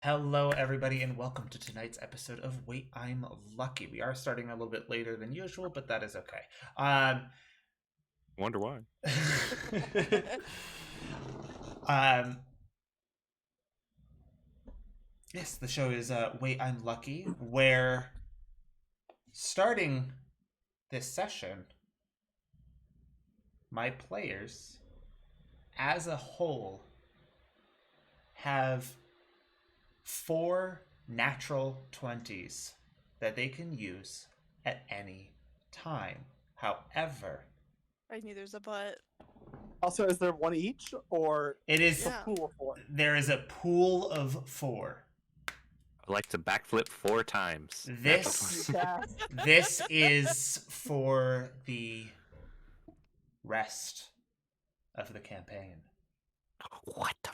Hello, everybody, and welcome to tonight's episode of Wait, I'm Lucky. We are starting a little bit later than usual, but that is okay. Wonder why. um, yes, the show is Wait, I'm Lucky, where starting this session, my players, as a whole, have 4 natural 20s that they can use at any time. However, I knew there's a but. Also, is there one each, or it is Yeah. a pool of four? there is a pool of 4. I like to backflip 4 times. This Yeah. this is for the rest of the campaign. What the?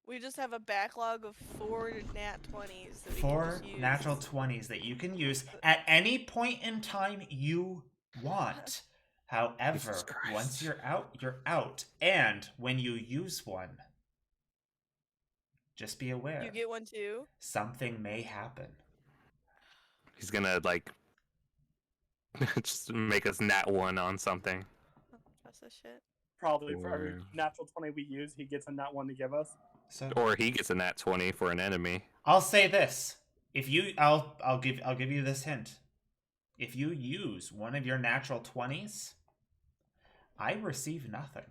We just have a backlog of 4 nat 20s that we can 4 just use. natural 20s that you can use at any point in time you want. However, Jesus Christ. once you're out. And when you use one, just be aware. You get one too? Something may happen. He's gonna like just make us nat 1 on something. That's a shit. Probably for every Or- natural 20 we use, he gets a nat 1 to give us. So Or he gets a nat 20 for an enemy. I'll say this. If you I'll give you this hint. If you use one of your natural 20s, I receive nothing.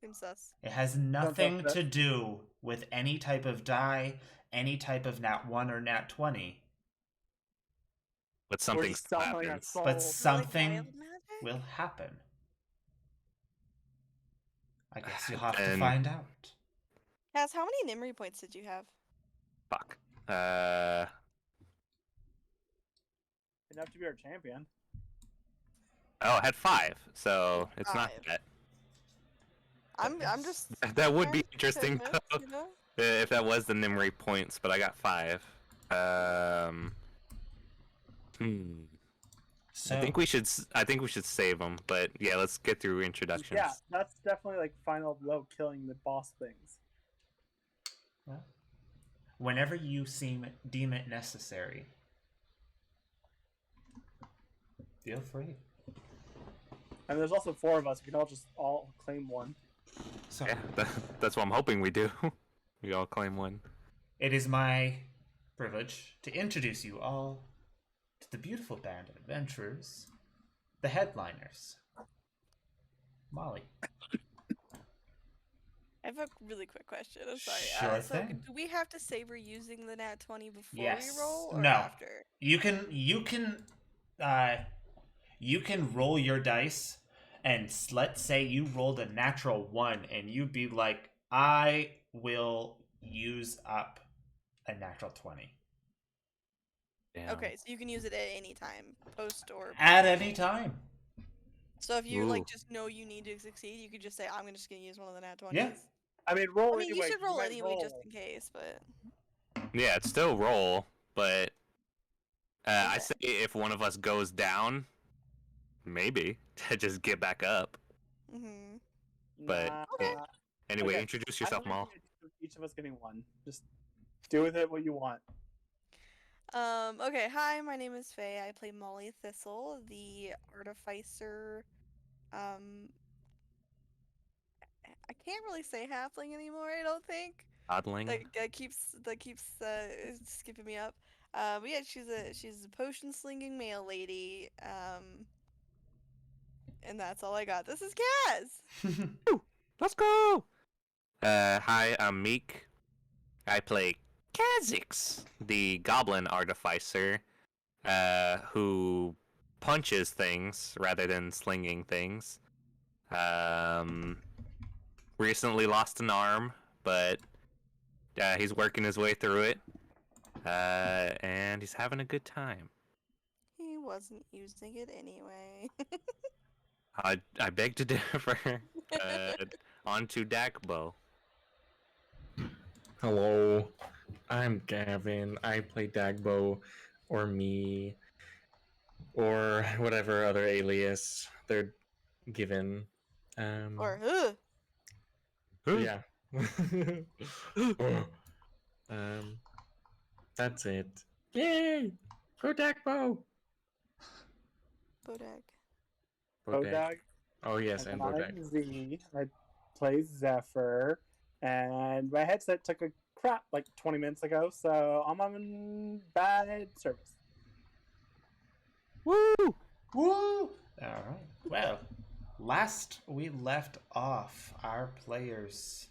Seems sus. It has nothing to do with any type of die, any type of nat 1 or nat 20, But something just selling our happens. soul. but Like something Like wild magic? will happen. I guess you'll have to And- find out. Cass, how many memory points did you have? Fuck. Enough to be our champion. Oh, I had 5, so it's not 5. that. I'm just That would be trying to interesting miss, though, you know? if that was the memory points, but I got 5. So I think we should save them, but yeah, let's get through introductions. Yeah, that's definitely like final blow killing the boss things. well, whenever you deem it necessary, feel free. And there's also 4 of us. We can all claim one. So Yeah, that's what I'm hoping we do. We all claim 1. it is my privilege to introduce you all to the beautiful band of adventurers, the headliners. Molly. I have a really quick question. I'm sorry. Sure So, thing. do we have to savor using the nat 20 before Yes. we roll or No. after? You can roll your dice, and let's say you rolled a natural 1 and you'd be like, I will use up a natural 20 Damn. Okay, so you can use it at any time, post or at before. any time. So if you Ooh. like just know you need to succeed, you could just say, "I'm just gonna use one of the nat 20s." Yeah. I mean, roll I mean, anyway. you should roll might anyway just roll. in case, but Yeah, it's still roll, but I Okay. say if one of us goes down, maybe to just get back up. mm-hmm. But Nah. anyway, Okay, introduce I yourself, believe Mal. in each of us getting one. Just do with it what you want. Okay, hi, my name is Faye. I play Molly Thistle, the artificer. I can't really say halfling anymore. I don't think Oddling. that keeps skipping me up. But yeah, she's a potion slinging male lady. And that's all I got. This is Kaz. Let's go. Hi, I'm Meek. I play Kha'Zix, the goblin artificer, who punches things rather than slinging things. Recently lost an arm, but he's working his way through it, and he's having a good time. He wasn't using it anyway. I beg to differ. On to Dakbo. Hello, I'm Gavin. I play Dagbo, or me, or whatever other alias they're given. Or Yeah, um, that's it. Yay! Go Dagbo! Bodag. Bodag. Bodag. Oh yes, And and then Bodag. I'm Z. I play Zephyr. And my headset took a crap like 20 minutes ago, so I'm on bad service. Woo! Woo! All right. Well, last we left off, our players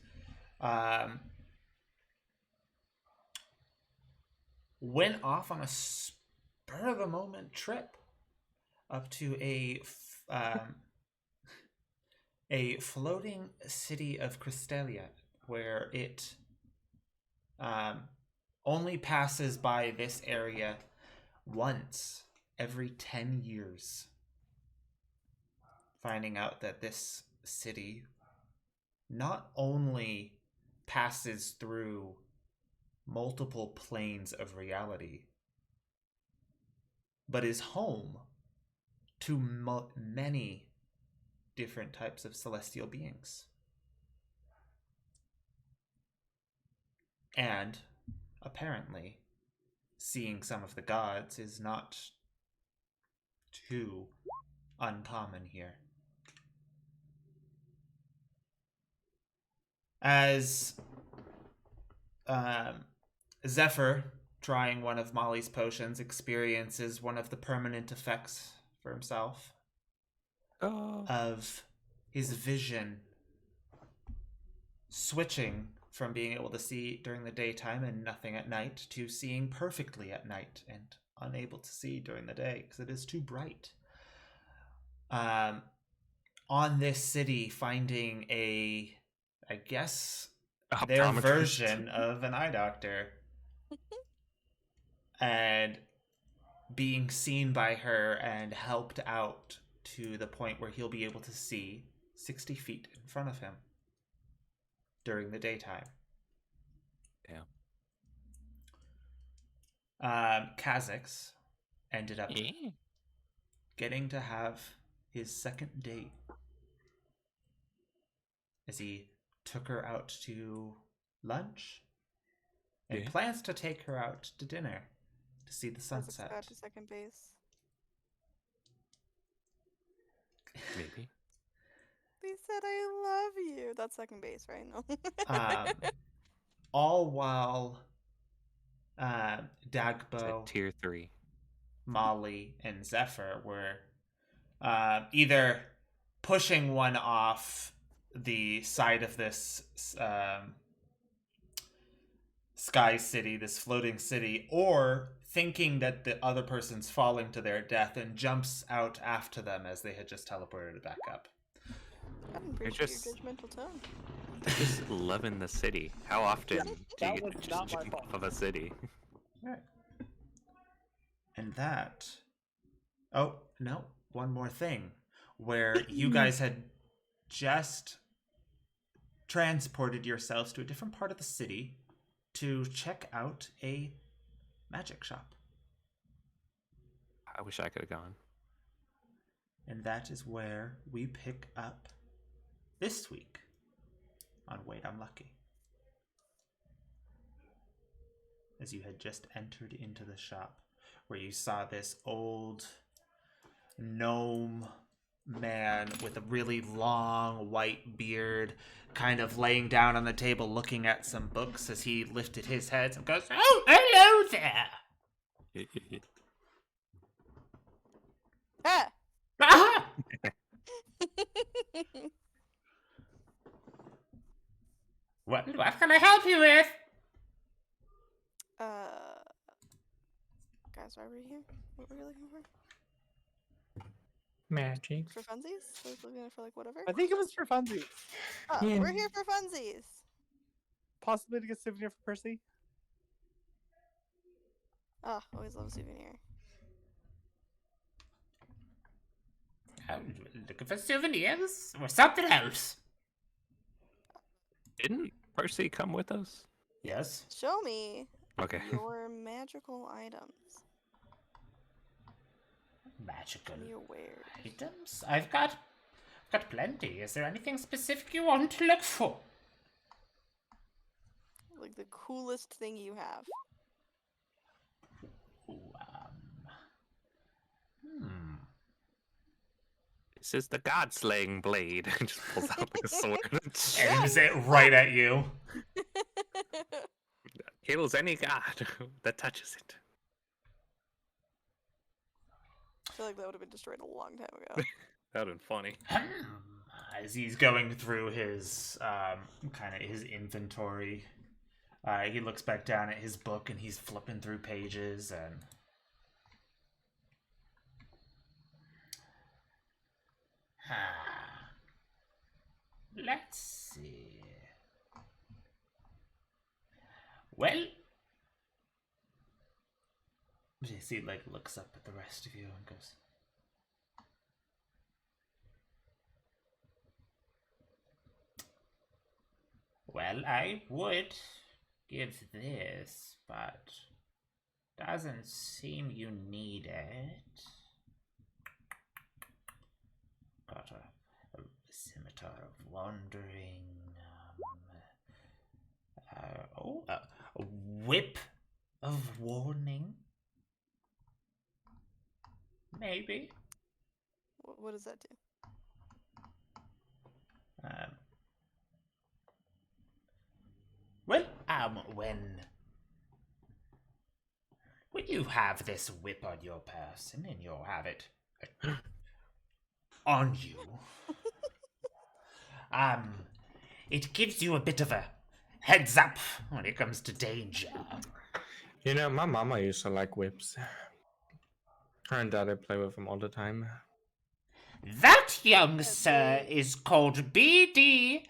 went off on a spur of the moment trip up to a floating city of Crystalia, where it only passes by this area once every 10 years. Finding out that this city not only passes through multiple planes of reality, but is home to many different types of celestial beings. And apparently, seeing some of the gods is not too uncommon here. As Zephyr, trying one of Molly's potions, experiences one of the permanent effects for himself of his vision switching from being able to see during the daytime and nothing at night to seeing perfectly at night and unable to see during the day because it is too bright. On this city, finding I guess, their Optometrist. version of an eye doctor. And being seen by her and helped out to the point where he'll be able to see 60 feet in front of him during the daytime. Kha'Zix ended up getting to have his second date as he took her out to lunch and plans to take her out to dinner to see the sunset. Got to second base. Maybe. They said I love you. That's second base, right? No. All while It's Dagbo, at tier 3. Molly, and Zephyr were either pushing one off the side of this sky city, this floating city, or thinking that the other person's falling to their death and jumps out after them as they had just teleported back up. I didn't appreciate your judgmental tone. They're just loving the city. How often do that you was get to not just my jump fault. off of a city? Right. And that... Oh, no. One more thing. Where you guys had just transported yourselves to a different part of the city to check out a magic shop. I wish I could have gone. And that is where we pick up this week on Wait, I'm Lucky. As you had just entered into the shop, where you saw this old gnome man with a really long white beard kind of laying down on the table looking at some books as he lifted his head and goes, "Oh, hello there!" Ah! Ah! What can I help you with? Guys, why were you here? What were you looking for? Magic. For funsies? I was looking for like whatever. I think it was for funsies. Oh, Yeah. we're here for funsies. Possibly to get a souvenir for Percy. Oh, always love a souvenir. Looking for souvenirs or something else? Didn't Percy come with us? Yes. Show me Okay. your magical items. Magical Your wares. items? I've got plenty. Is there anything specific you want to look for? Like the coolest thing you have. Ooh, This is the god slaying blade. Just pulls out like a sword. aims it right at you. Kills any god that touches it. I feel like that would have been destroyed a long time ago. That would have been funny. As he's going through his kind of his inventory, he looks back down at his book and he's flipping through pages and. Let's see. Well, JC like looks up at the rest of you and goes, "Well, I would give this, but doesn't seem you need it. Got a scimitar of wandering. A whip of warning. Maybe. What does that do? When you have this whip on your person and you'll have it on you, it gives you a bit of a heads up when it comes to danger. You know, my mama used to like whips. Her and daddy play with them all the time. That, young sir, is called BDSM.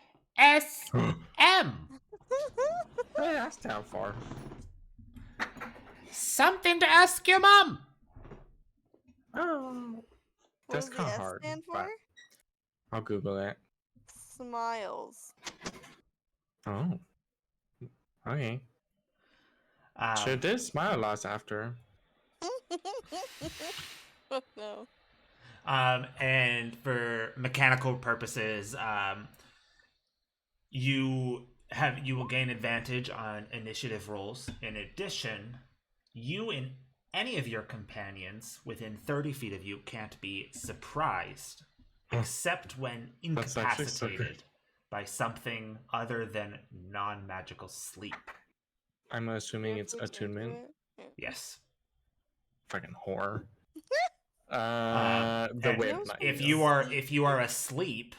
Hey, that's down far. Something to ask your mom. Oh, What that's does the kind of S hard. stand but for? I'll Google it. Smiles. Oh, okay. Sure Um, did smile lots after. Oh no. and for mechanical purposes, you will gain advantage on initiative rolls. In addition, you and any of your companions within 30 feet of you can't be surprised, except when That's actually so good. incapacitated by something other than non-magical sleep. I'm assuming it's If we turn to attunement. it. Yeah. Yes. Fucking whore. The and whip. Those nice. If you are asleep,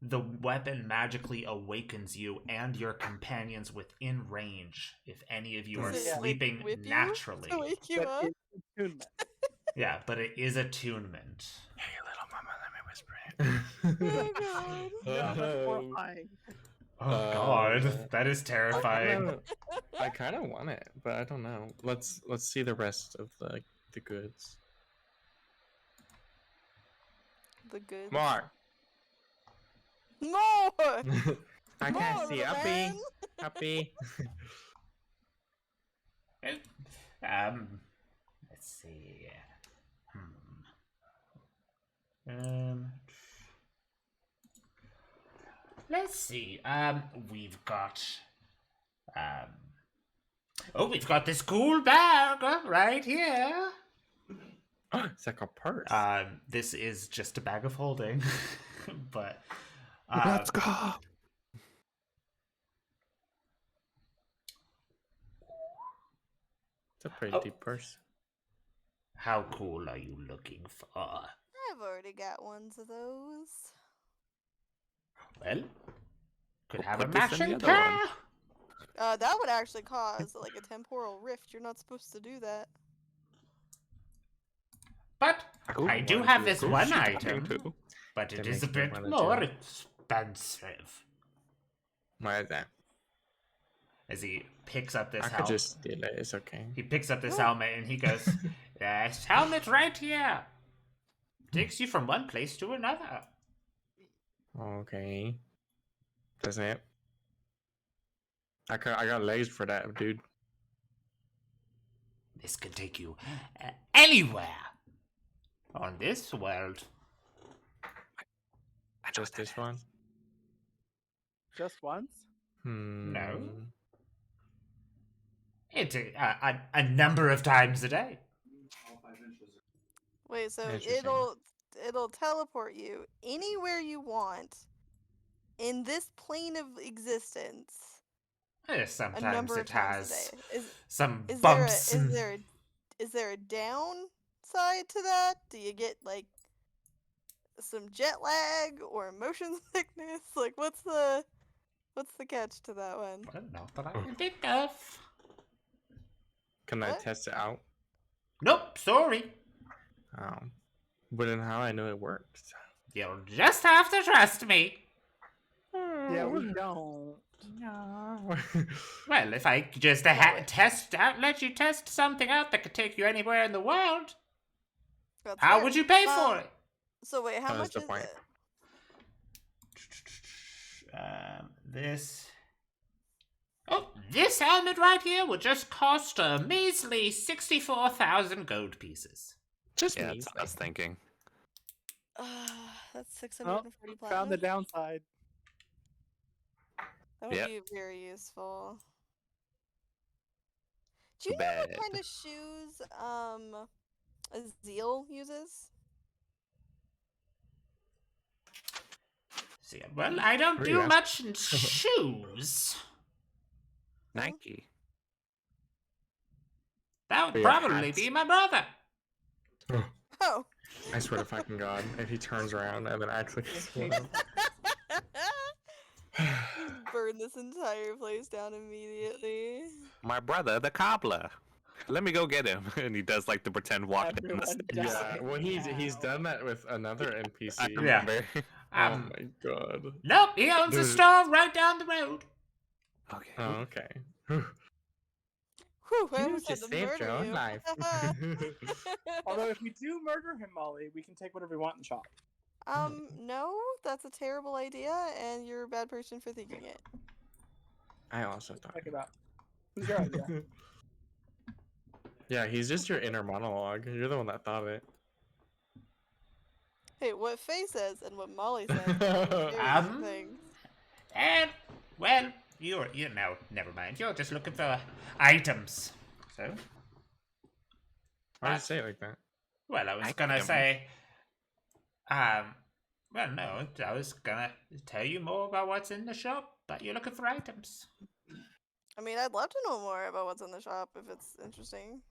the weapon magically awakens you and your companions within range if any of you are Does it, like, sleeping whip you naturally. to wake you But up? it's attunement. Yeah, but it is attunement. Hey, little mama, let me whisper it. Oh god. No, that's horrifying. Oh god, that is terrifying. I kind of want it, but I don't know. Let's see the rest of the goods. The good. More. More! I More, can't see. little Uppy. man. Uppy. Let's see. Let's see. We've got we've got this cool bag right here. It's like a purse. This is just a bag of holding, but Let's go. It's a pretty deep purse. how cool are you looking for? I've already got ones of those. Well, could We'll have a put this in matching the other pair. one. That would actually cause like a temporal rift. You're not supposed to do that. But Ooh, I do wanna have do a this Who's one she talking item, to? but it That is a makes me bit wanna more do expensive. Why is that? As he picks up this I could helmet, just steal it. It's okay. he picks up this helmet and he goes, "This helmet right here takes you from one place to another." Okay. That's it. I got legs for that, dude. This can take you anywhere on this world. Just this one? Just once? Hmm. No. a number of times a day. Wait, so Interesting. it'll teleport you anywhere you want in this plane of existence a Sometimes number it of times has a day. some Is bumps. is there a downside to that? Do you get like some jet lag or motion sickness? Like what's the catch to that one? Well, not that I can think of. Can I What? test it out? Nope, sorry. Oh. But then how I know it works? You'll just have to trust me. Yeah, we don't. No. Well, if I could just let you test something out that could take you anywhere in the world, That's how fair. would you pay for it? So wait, how That was much the is point. it? This. Oh, this helmet right here would just cost a measly 64,000 gold pieces. Just Yeah, me. that's what I was thinking. That's Oh, 640 platinum. found the downside. That would Yep. be very useful. Do Too you know what bad. kind of shoes Azeel uses? See, well, I don't Who do asked? much in shoes. Nike. That would Yeah, probably hats. be my brother. Oh. I swear to fucking God, if he turns around and then actually Burn this entire place down immediately. My brother, the cobbler. Let me go get him. And he does like the pretend walk down the Everyone stairs. Yeah, well he's Now. done that with another I NPC. Yeah. remember. Oh Um, my God. Nope, he owns a Dude. store right down the road. Okay. Oh, okay. Whew, I You almost had just to saved your murder own you. life. Although if we do murder him, Molly, we can take whatever we want in the shop. No, that's a terrible idea, and you're a bad person for thinking it. I also thought. Check it out. Who's your idea? Yeah, he's just your inner monologue. You're the one that thought it. Hey, what Faye says and what Molly says are very different things. And, well, you know, never mind. You're just looking for items. So, Why did you say it like that? well, I was Items. gonna say, well, no, I was gonna tell you more about what's in the shop, but you're looking for items. I mean, I'd love to know more about what's in the shop if it's interesting.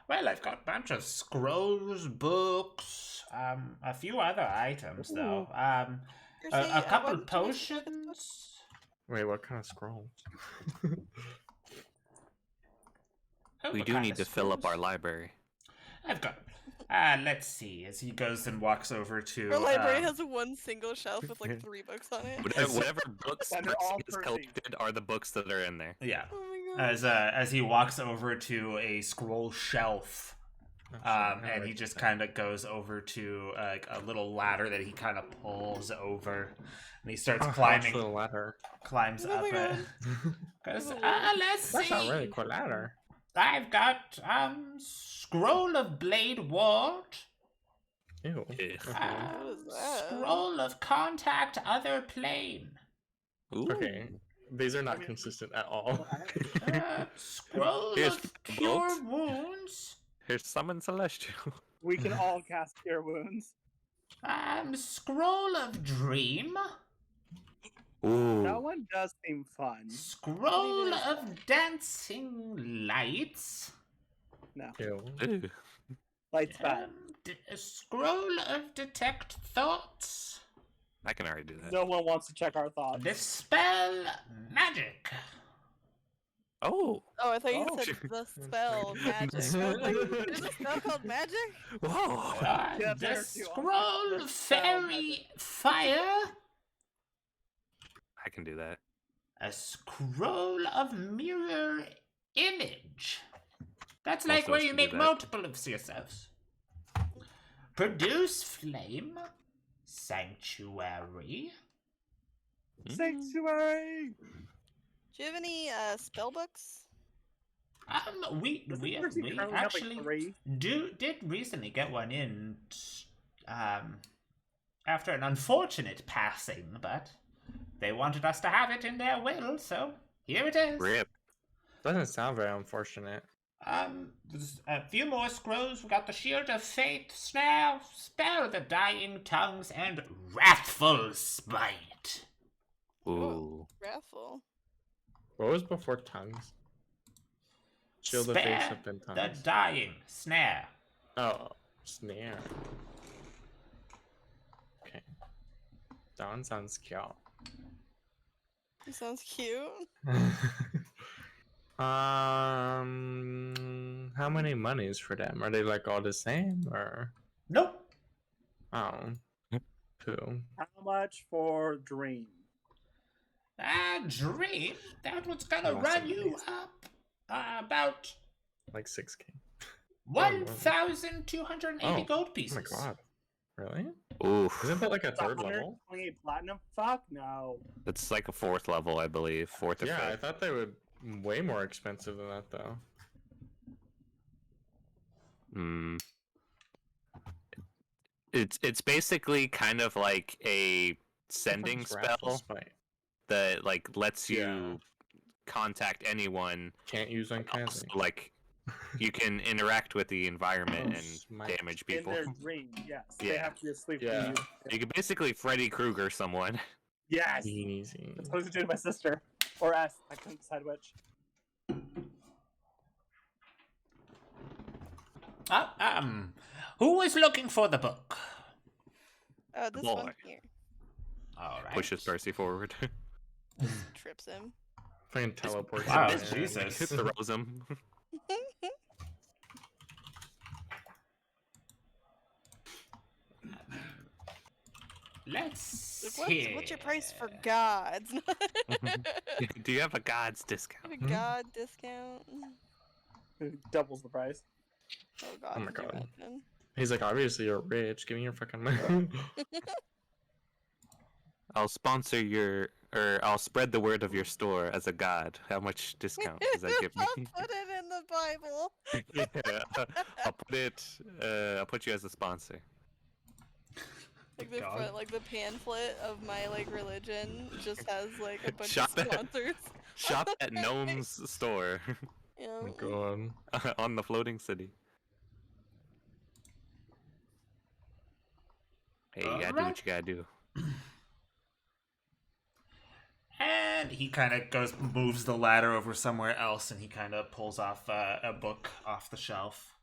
Well, I've got a bunch of scrolls, books, a few other items, though. Seriously, A couple why don't you guys look at the books? potions. Wait, what kind of scrolls? Oh, We what do kind need of to fill up our scrolls? library. I've got. Let's see. As he goes and walks over to. Our library has one single shelf with like 3 books on it. Whatever books And they're all Percy has Percy. collected are the books that are in there. Yeah. Oh my god. As he walks over to a scroll shelf, and he just kind of goes over to like a little ladder that he kind of pulls over, and he starts climbing, the ladder. climbs Oh up my it. God. Goes, Oh. let's That's see. not really quite a ladder. I've got scroll of blade ward, Ew. Ugh. What is that? scroll of contact other plane, Ooh. Okay, these are not consistent at all. scroll Here's of cure bolts. wounds, Here's Summon Celestial. We can all cast Cure Wounds. scroll of dream. Ooh. That one does seem fun. Scroll What even is of Dancing Lights. Ew. Ooh. Light's bad. A scroll of Detect Thoughts. I can already do that. No one wants to check our thoughts. Dispel Magic. Oh. Oh, I thought you Oh. said the spell magic. I was like, there's a spell called magic? Whoa. Yeah, The there too. Scroll of Fairy Fire. I can do that. A scroll of Mirror Image. That's Most like of where us you can do make that. multiple of yourselves. Produce Flame. Sanctuary. Sanctuary! Do you have any spell books? We Doesn't Percy currently have, like, actually 3? did recently get one in, after an unfortunate passing, but they wanted us to have it in their will, so here it is. Rip. Doesn't sound very unfortunate. There's a few more scrolls. We got the Shield of Fate, Snare, Spell the Dying Tongues, and Wrathful Spite. Ooh. Raffle. What was before tongues? Shield of Fate, Spare then the tongues. Dying Snare. Oh, snare. Okay. That one sounds cute. He sounds cute. How many monies for them? Are they like all the same or? Nope. Oh, cool. How much for Dream? Dream, that one's gonna Lots run of you monies. up about Like 6K. 1,280 Oh, gold Oh pieces. my god. Really? Oof. Isn't that like a It's third level? 128 platinum? Fuck no. It's like a 4th level, I believe. 4th or Yeah, I 5th. thought they would way more expensive than that though. Hmm. It's basically kind of like a sending Fucking Wrathful spell Spite. that like lets you Yeah. contact anyone. Can't use Also, uncanny. like you can interact with the environment and Smite. damage In people. their dream, yes. They Yeah. have to be asleep. Yeah. when You can basically Freddy Krueger someone. Yes. Easy. That's what I was doing to my sister. Or us. I couldn't decide which. Who is looking for the book? This Boy. one here. All right. Pushes Percy forward. Trips him. Fucking teleport. Wow, somewhere. Jesus. Throws him. Let's Like, see. what's your price for gods? Do you have a god's discount? A god discount? It doubles the price. Oh god. Oh my could you God. imagine? He's like, obviously you're rich. Give me your fucking money. I'll sponsor your, or I'll spread the word of your store as a god. How much discount does that give me? I'll put it in the Bible. Yeah, I'll put it. I'll put you as a sponsor. Like the God. front, like the pamphlet of my like religion just has like a bunch Shop of at- sponsors. Shop at Gnome's store Yeah. Oh my god. on the floating city. Hey, you gotta do what you gotta do. And he kind of moves the ladder over somewhere else, and he kind of pulls off a book off the shelf.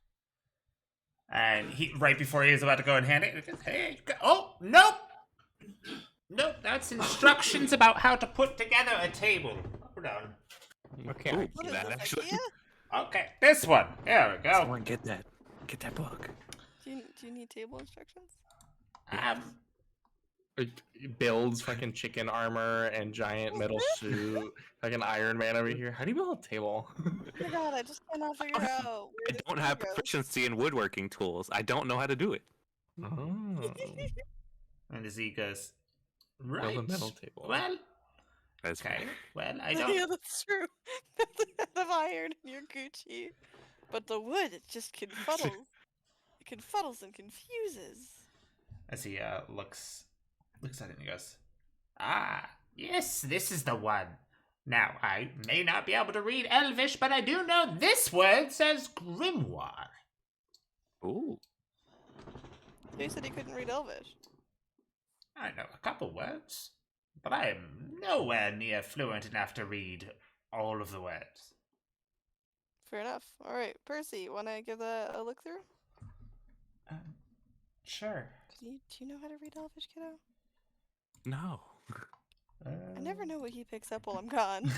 And he, right before he was about to go and hand it, he goes, "Hey, oh nope, nope, that's instructions about how to put together a table. Hold on. Okay, Ooh, What is that this, actually. IKEA? Okay, this one. There we go. Someone get that book. Do you need table instructions? It builds fucking chicken armor and giant metal suit. Like an Iron Man over here. How do you build a table? Oh my god, I just cannot figure out. I Where this don't thing have goes. proficiency in woodworking tools. I don't know how to do it. Oh. And as he goes, Build right. a metal table. Well, That's okay. Well, I Yeah, don't. that's true. That's a head of iron in your Gucci. But the wood, it just confuddles. It confuddles and confuses. As he looks at it and he goes, "Ah, yes, this is the one. Now, I may not be able to read Elvish, but I do know this word says grimoire." Ooh. He said he couldn't read Elvish. I know a couple words, but I am nowhere near fluent enough to read all of the words. Fair enough. Alright, Percy, wanna give that a look through? Sure. Do you know how to read Elvish, kiddo? No. I never know what he picks up while I'm gone.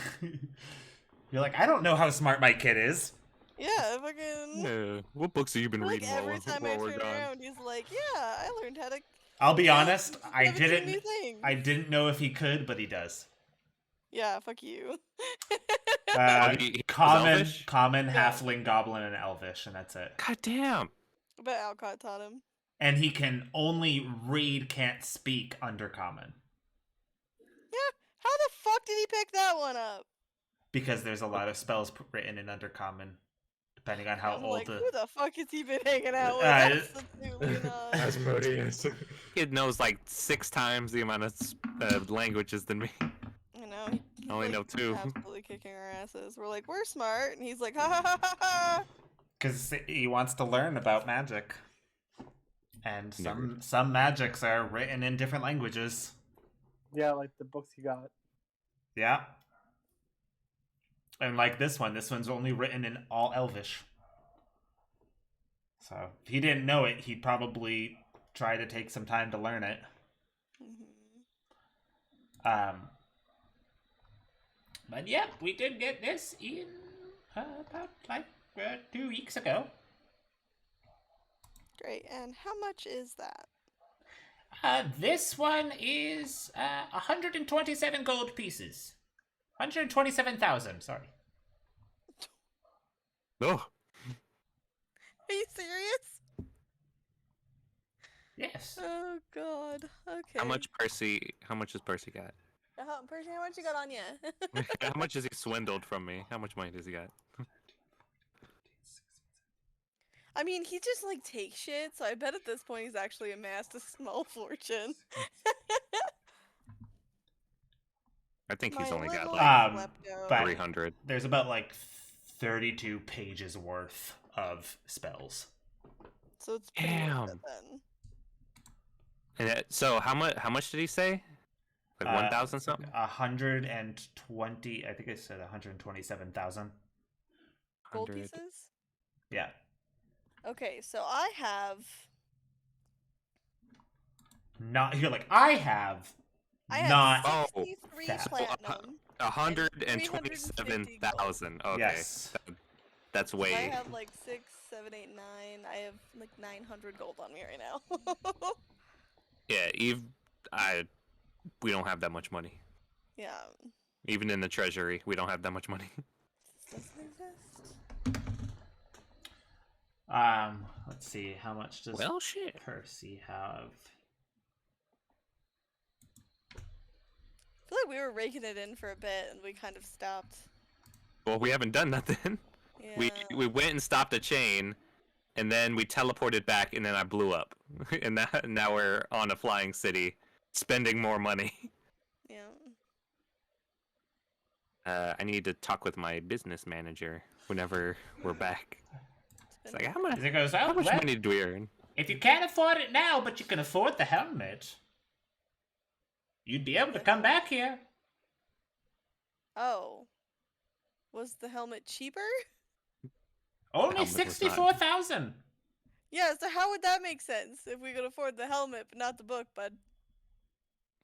You're like, I don't know how smart my kid is. Yeah, fucking. What books have you been Like reading every time I while we're turn gone? around, he's like, "Yeah, I learned how to." I'll be kill honest, I 17 didn't. new things." I didn't know if he could, but he does. Yeah, fuck you. He Common, Elvish? common, Yeah. halfling, goblin, and elvish, and that's it. God damn. But Alcott taught him. And he can only read, can't speak under common. How the fuck did he pick that one up? Because there's a lot of spells written in undercommon, depending on how I'm old like, the. who the fuck has he been hanging out with? Absolutely not. Asmodeus. Kid knows like 6 times the amount of languages than me. I know. He I only know 2. Absolutely kicking our asses. We're like, we're smart, and he's like, ha ha ha ha ha. Because he wants to learn about magic. And Nerd. some magics are written in different languages. Yeah, like the books you got. Yeah. And like this one's only written in all Elvish. So if he didn't know it, he'd probably try to take some time to learn it. But yeah, we did get this in about like 2 weeks ago. Great. And how much is that? This one is 127 gold pieces. 127,000, sorry. Oh, Are you serious? Yes. Oh God. Okay. how much has Percy got? Percy, how much you got on you? How much has he swindled from me? How much money does he got? I mean, he just like takes shit, so I bet at this point he's actually amassed a small fortune. I think he's My only got little like klepto. but- 300. There's about like 32 pages worth of spells. So it's pretty worth Damn. it then. And so how much did he say? Like 1,000 something? 120, I think I said 127,000. Gold 100. pieces? Yeah. Okay, so I have You're like, I have not. Oh, 63 that. platinum. 127,000. Okay. Yes. That's So I way. have like 6, 7, 8, 9. I have like 900 gold on me right now. Yeah, we don't have that much money. Yeah. Even in the treasury, we don't have that much money. This doesn't exist. Let's see, how much does Well, shit. Percy have? I feel like we were raking it in for a bit and we kind of stopped. Well, we haven't done nothing. Yeah. We went and stopped a chain, and then we teleported back, and then I blew up. And now we're on a flying city, spending more money. Yeah. I need to talk with my business manager whenever we're back. It's like, how much, As it goes, how oh, much well, money do we earn? if you can't afford it now, but you can afford the helmet, you'd be able to come back here. Oh. Was the helmet cheaper? Only helmet was not. 64,000. Yeah, so how would that make sense if we could afford the helmet but not the book, bud?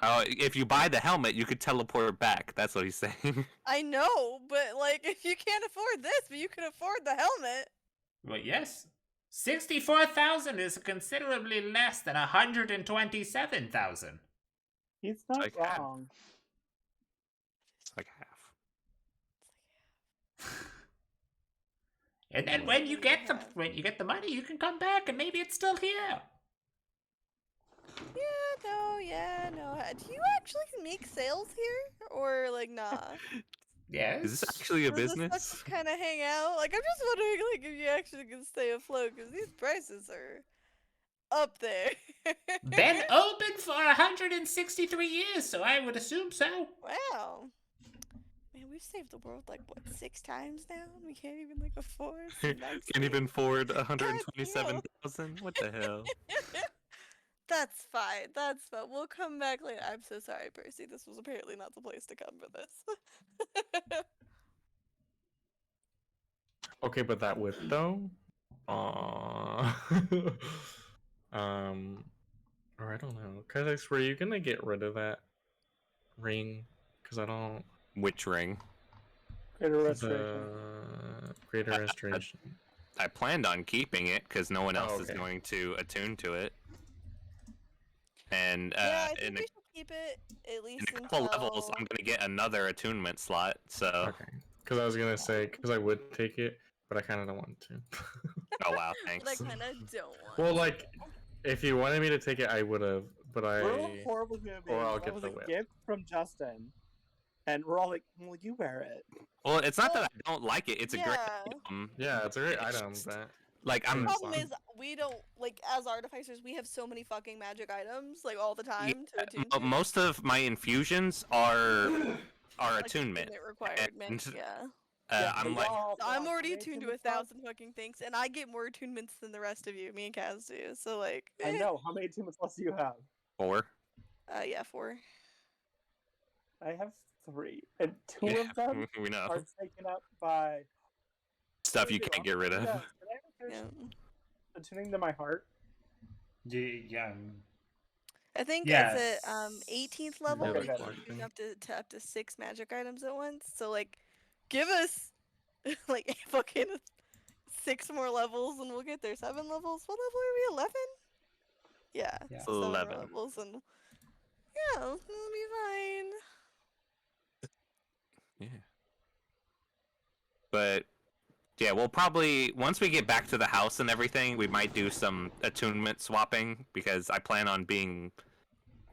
Oh, if you buy the helmet, you could teleport back. That's what he's saying. I know, but like if you can't afford this, but you can afford the helmet. Well, yes. 64,000 is considerably less than 127,000. He's not like half. wrong. It's like half. And then when you get the money, you can come back and maybe it's still here. Yeah, no. Do you actually make sales here? Or like nah? Yes. Is this actually a Or does business? this kind of hang out? Like I'm just wondering like if you actually can stay afloat because these prices are up there. Been open for 163 years, so I would assume so. Wow. Man, we've saved the world like what 6 times now? We can't even like afford. some nice Can't even things. afford 127,000. What the hell? That's fine. That's fine. We'll come back later. I'm so sorry, Percy. This was apparently not the place to come for this. Okay, but that whip though. Or I don't know. Cause were you gonna get rid of that ring? Cause I don't. Which ring? Greater restoration. The greater restoration. I planned on keeping it because no one else is okay. going to attune to it. And yeah, I think in we should keep it at least a couple levels, I'm gonna get another attunement slot. So, Okay. Cause I was gonna say, cause I would take it, but I kind of don't want to. oh wow, But I thanks. kind of don't want. Well, like, if you wanted me to take it, I would have. But We're all I. horrible human or beings. I'll That get was the a whip. gift from Justin. And we're all like, well, you wear it. Well, it's not that I don't like it. It's a great Yeah. item. Yeah, it's a great It's item, just- but Like The I'm. That's problem fine. is we don't like as artificers we have so many fucking magic items like all the time to attune to. Most of my infusions are our like, attunement. requirement. And, Yeah. I'm but like, y'all I'm got already how many attuned to attunements, Bob? 1,000 fucking things, and I get more attunements than the rest of you. Me and Kaz do. So like, I know. How many attunements plus do you have? 4. Yeah, 4. I have 3, and 2 Yeah, of them we know. are taken up by Stuff you can't get rid of. Did I ever Yeah. finish attuning to my heart? Yeah. I think Yes. it's at 18th level. Okay, We good. can tune up to 6 magic items at once. So like, give us like fucking 6 more levels, and we'll get there. 7 levels. What level are we? 11? Yeah. Yeah. 7 more 11. levels, and yeah, we'll be fine. Yeah. But yeah, we'll probably once we get back to the house and everything, we might do some attunement swapping because I plan on being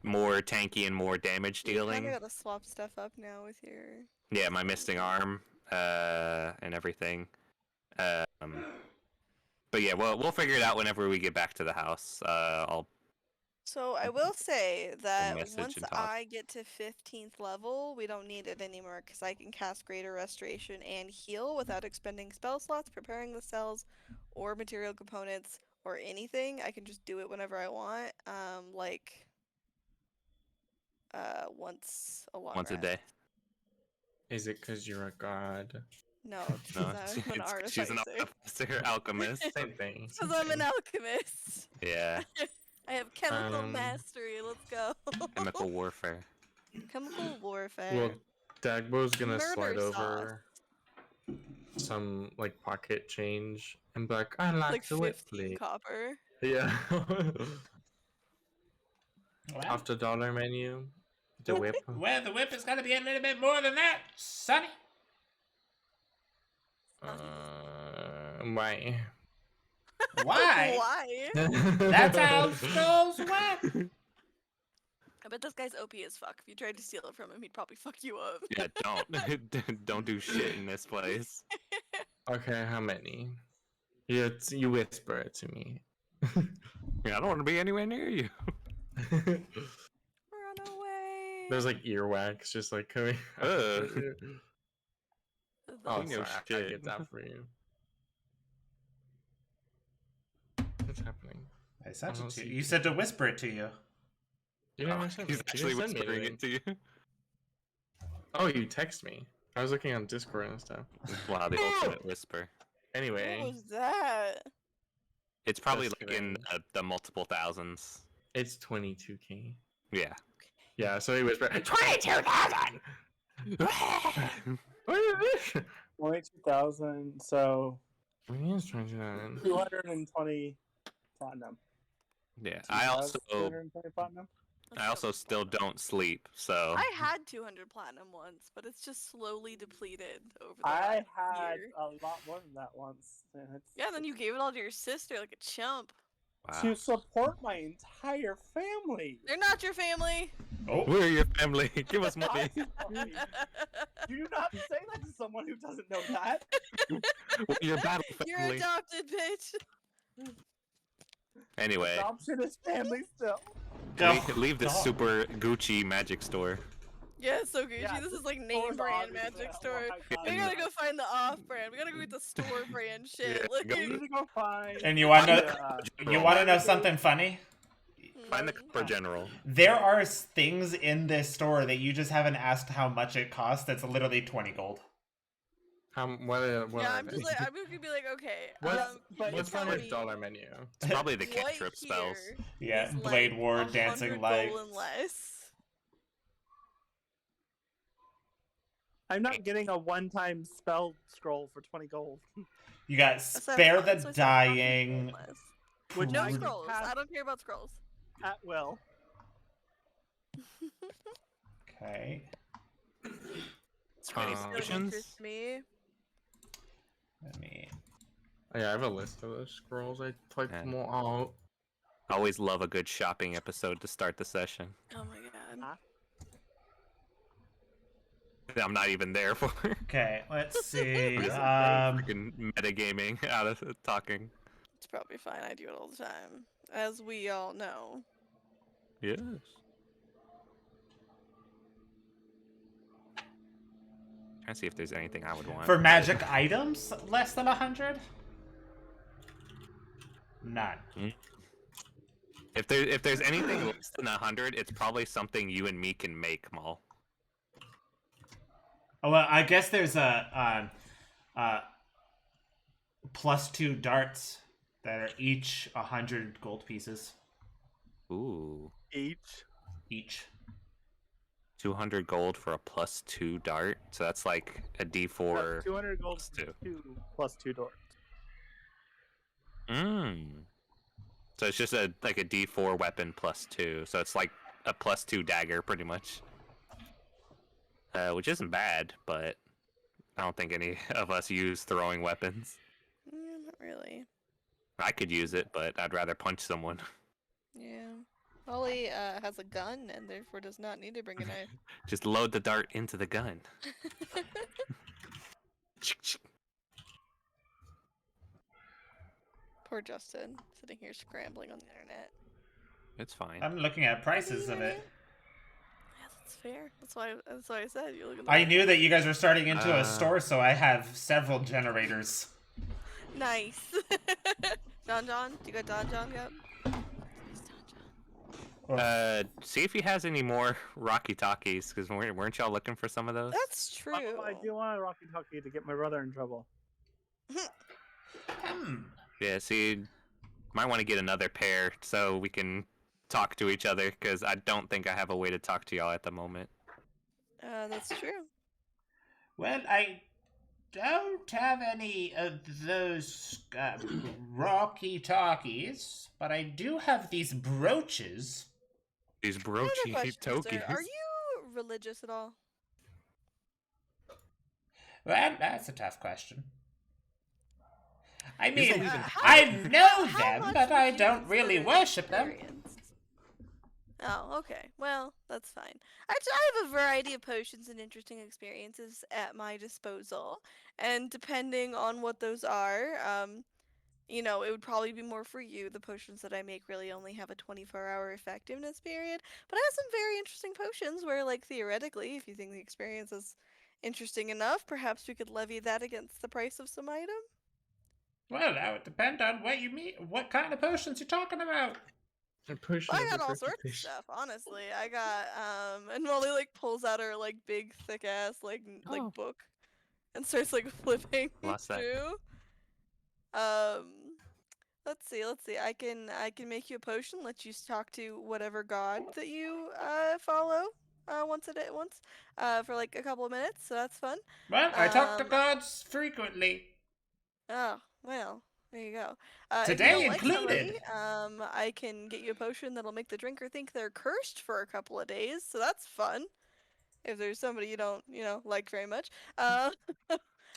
more tanky and more damage You dealing. kind of gotta swap stuff up now with your. Yeah, my missing arm, and everything. But yeah, we'll figure it out whenever we get back to the house. I'll So I will say that message once and talk. I get to 15th level, we don't need it anymore because I can cast Greater Restoration and Heal without expending spell slots, preparing the cells, or material components, or anything. I can just do it whenever I want. Once a long Once a rest. day. Is it because you're a god? No, it's No, because I'm an it's, she's an artificer. alchemist. Same thing. Because I'm an alchemist. Yeah, I have chemical Um, mastery. Let's go. chemical warfare. Chemical warfare. Well, Dagbo's gonna Murder slide sauce. over some like pocket change and be like, I like, Like the whip, 15 please. copper. Yeah. Well, Off the dollar menu, the whip. well, the whip is gonna be a little bit more than that, Sonny. Why? Why? Why? That's how skulls work. I bet this guy's OP as fuck. If you tried to steal it from him, he'd probably fuck you up. Yeah, don't do shit in this place. Okay, how many? You whisper it to me. Yeah, I don't want to be anywhere near you. Run away. There's like earwax just like coming. Ugh. Oh, You know sorry, I shit. get that for you. What's happening? I sent I it don't to see you. You said to whisper it to you. You Oh, never sent he's me. You actually didn't send me whispering anything. it to you. Oh, you text me. I was looking on Discord and stuff. Wow, the ultimate whisper. Anyway, What was that? It's probably Just like in kidding. the multiple thousands. it's 22K. Yeah. Yeah, so he whispered 22,000. What is this? 22,000, so He is 22,000. 220 platinum. Yeah. I also 220 platinum? still don't sleep, so I had 200 platinum once, but it's just slowly depleted over the I last had year. a lot more than that once. And it's Yeah, then you gave it all to your sister like a chump. wow. to support my entire family. They're not your family. Oh, We're your family. Give us money. Do not say that to someone who doesn't know that. We're your battle You're family. adopted, bitch. Anyway, Adoption is family still. leave this God. super Gucci magic store. Yeah, it's so Gucci. Yeah, this is this like store's name brand obviously magic a store. high We class. gotta go find the off brand. We gotta go get the store brand shit. Yeah, like, go- We need to go find. And you want to the, you want to know something funny? Find the Copper General. There are things in this store that you just haven't asked how much it costs. That's literally 20 gold. What yeah, are I'm they? just like, I'm gonna be like, okay. What's, but you what's tell on his me dollar menu? It's probably the what cantrip spells. here Yeah, is, Blade like, War, 100 Dancing gold Light. and less. I'm not getting a one-time spell scroll for 20 gold. You got That's what I Spare thought, the so it's like 100 gold Dying. less. Which No I can scrolls. cast I don't care about scrolls. at will. Okay. Scrolls don't Potions? interest me. Let me. Yeah, I have a list of those scrolls. I typed Yeah. them all out. Always love a good shopping episode to start the session. Oh my god. I'm not even there for Okay, let's see. freaking metagaming out of talking. It's probably fine. I do it all the time, as we all know. Yes. Trying to see if there's anything I would want. For magic items, less than 100? None. If there's anything less than 100, it's probably something you and me can make, Maul. Oh, well, I guess there's a +2 darts that are each 100 gold pieces Ooh. each. 200 gold for a +2 dart. So that's like a D4 200 gold +2. 2 darts. So it's just a D4 weapon +2. So it's like a +2 dagger, pretty much. Which isn't bad, but I don't think any of us use throwing weapons. Not really. I could use it, but I'd rather punch someone. Yeah. Ollie has a gun and therefore does not need to bring a knife. Just load the dart into the gun. Poor Justin, sitting here scrambling on the internet. It's fine. I'm looking at prices of it. Yeah, that's fair. That's why I said you look at. I knew that you guys were starting into a store, so I have several generators. Nice. John, do you got Don yet? See if he has any more Rocky Talkies, because weren't y'all looking for some of those? That's true. I do want a Rocky Talkie to get my brother in trouble. Yeah, see, might want to get another pair so we can talk to each other, because I don't think I have a way to talk to y'all at the moment. That's true. Well, I don't have any of those Rocky Talkies, but I do have these brooches. These I have a broochy question, tokies. sir. Are you religious at all? Well, that's a tough question. I mean, believe in I know how them, much but I would you don't really consider worship them. experienced? Oh, okay. Well, that's fine. I have a variety of potions and interesting experiences at my disposal, and depending on what those are, it would probably be more for you. The potions that I make really only have a 24-hour effectiveness period, but I have some very interesting potions where, like, theoretically, if you think the experience is interesting enough, perhaps we could levy that against the price of some item. Well, that would depend on what you mean. What kind of potions you're talking about? I got all sorts of stuff, honestly. I got and Molly like pulls out her like big thick ass like Oh. book and starts like flipping Lost that. through. Let's see. I can make you a potion, let you talk to whatever god that you follow once for like a couple of minutes, so that's fun. Well, I talk to gods frequently. Oh, well, there you go. If you Today don't like included. somebody, I can get you a potion that'll make the drinker think they're cursed for a couple of days, so that's fun. If there's somebody you don't, like very much. I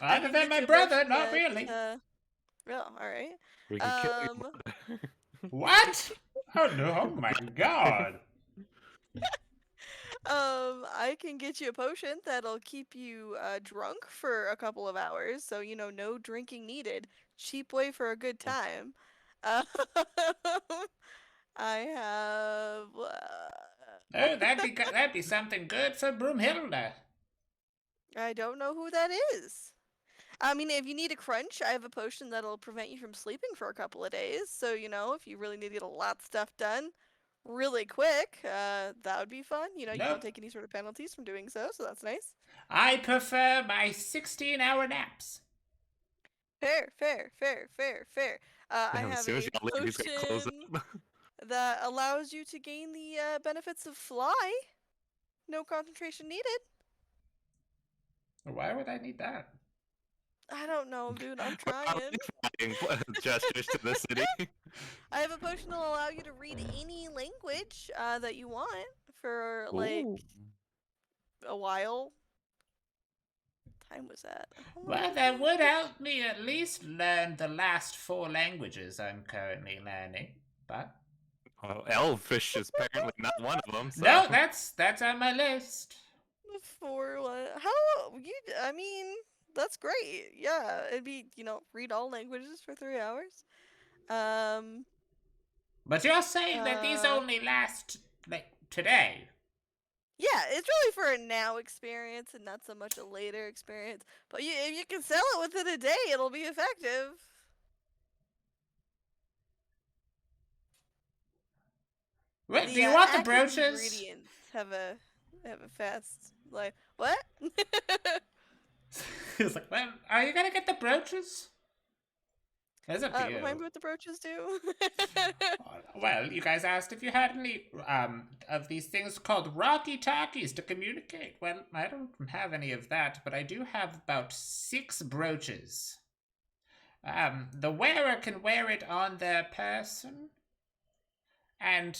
Other can than get my you a brother, potion not that, really. Well, alright. We can kill your brother. What? Oh no! Oh my god! I can get you a potion that'll keep you drunk for a couple of hours, so no drinking needed. Cheap way for a good time. Um, I have. Oh, that'd be something good for Broomhilda. I don't know who that is. I mean, if you need a crunch, I have a potion that'll prevent you from sleeping for a couple of days. So, if you really need to get a lot of stuff done really quick, that would be fun. You Nope. don't take any sort of penalties from doing so that's nice. I prefer my 16-hour naps. Fair. I Damn, as have soon as a y'all leave, he's gonna close potion up. that allows you to gain the benefits of fly. No concentration needed. Why would I need that? I don't know, dude. I'm trying. Gestures to the city. I have a potion that'll allow you to read any language that you want for like Ooh. a while. What time was that? Well, that would help me at least learn the last 4 languages I'm currently learning. But Well, Elvish is apparently not one of them. So. no, that's on my list. For what? How you? I mean, that's great. Yeah, it'd be read all languages for 3 hours. But you're saying that these only last like today. Yeah, it's really for a now experience and not so much a later experience. But if you can sell it within a day, it'll be effective. Wait, do you want the active brooches? ingredients have a fast life. What? He was like, well, are you gonna get the brooches? There's up to you. Remind me what the brooches do. Well, you guys asked if you had any of these things called Rocky Talkies to communicate. Well, I don't have any of that, but I do have about 6 brooches. The wearer can wear it on their person, and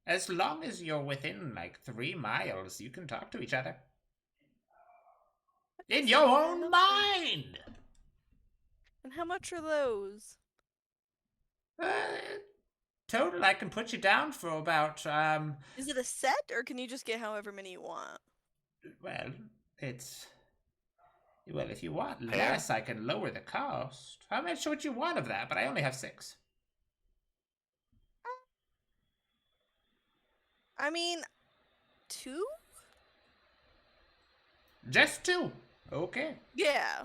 as long as you're within like 3 miles, you can talk to each other. In your own mind! And how much are those? Total, I can put you down for about, Is it a set, or can you just get however many you want? well, it's... Well, if you want less, I can lower the cost. How much would you want of that? But I only have 6. I mean, 2? Just 2. Okay. Yeah.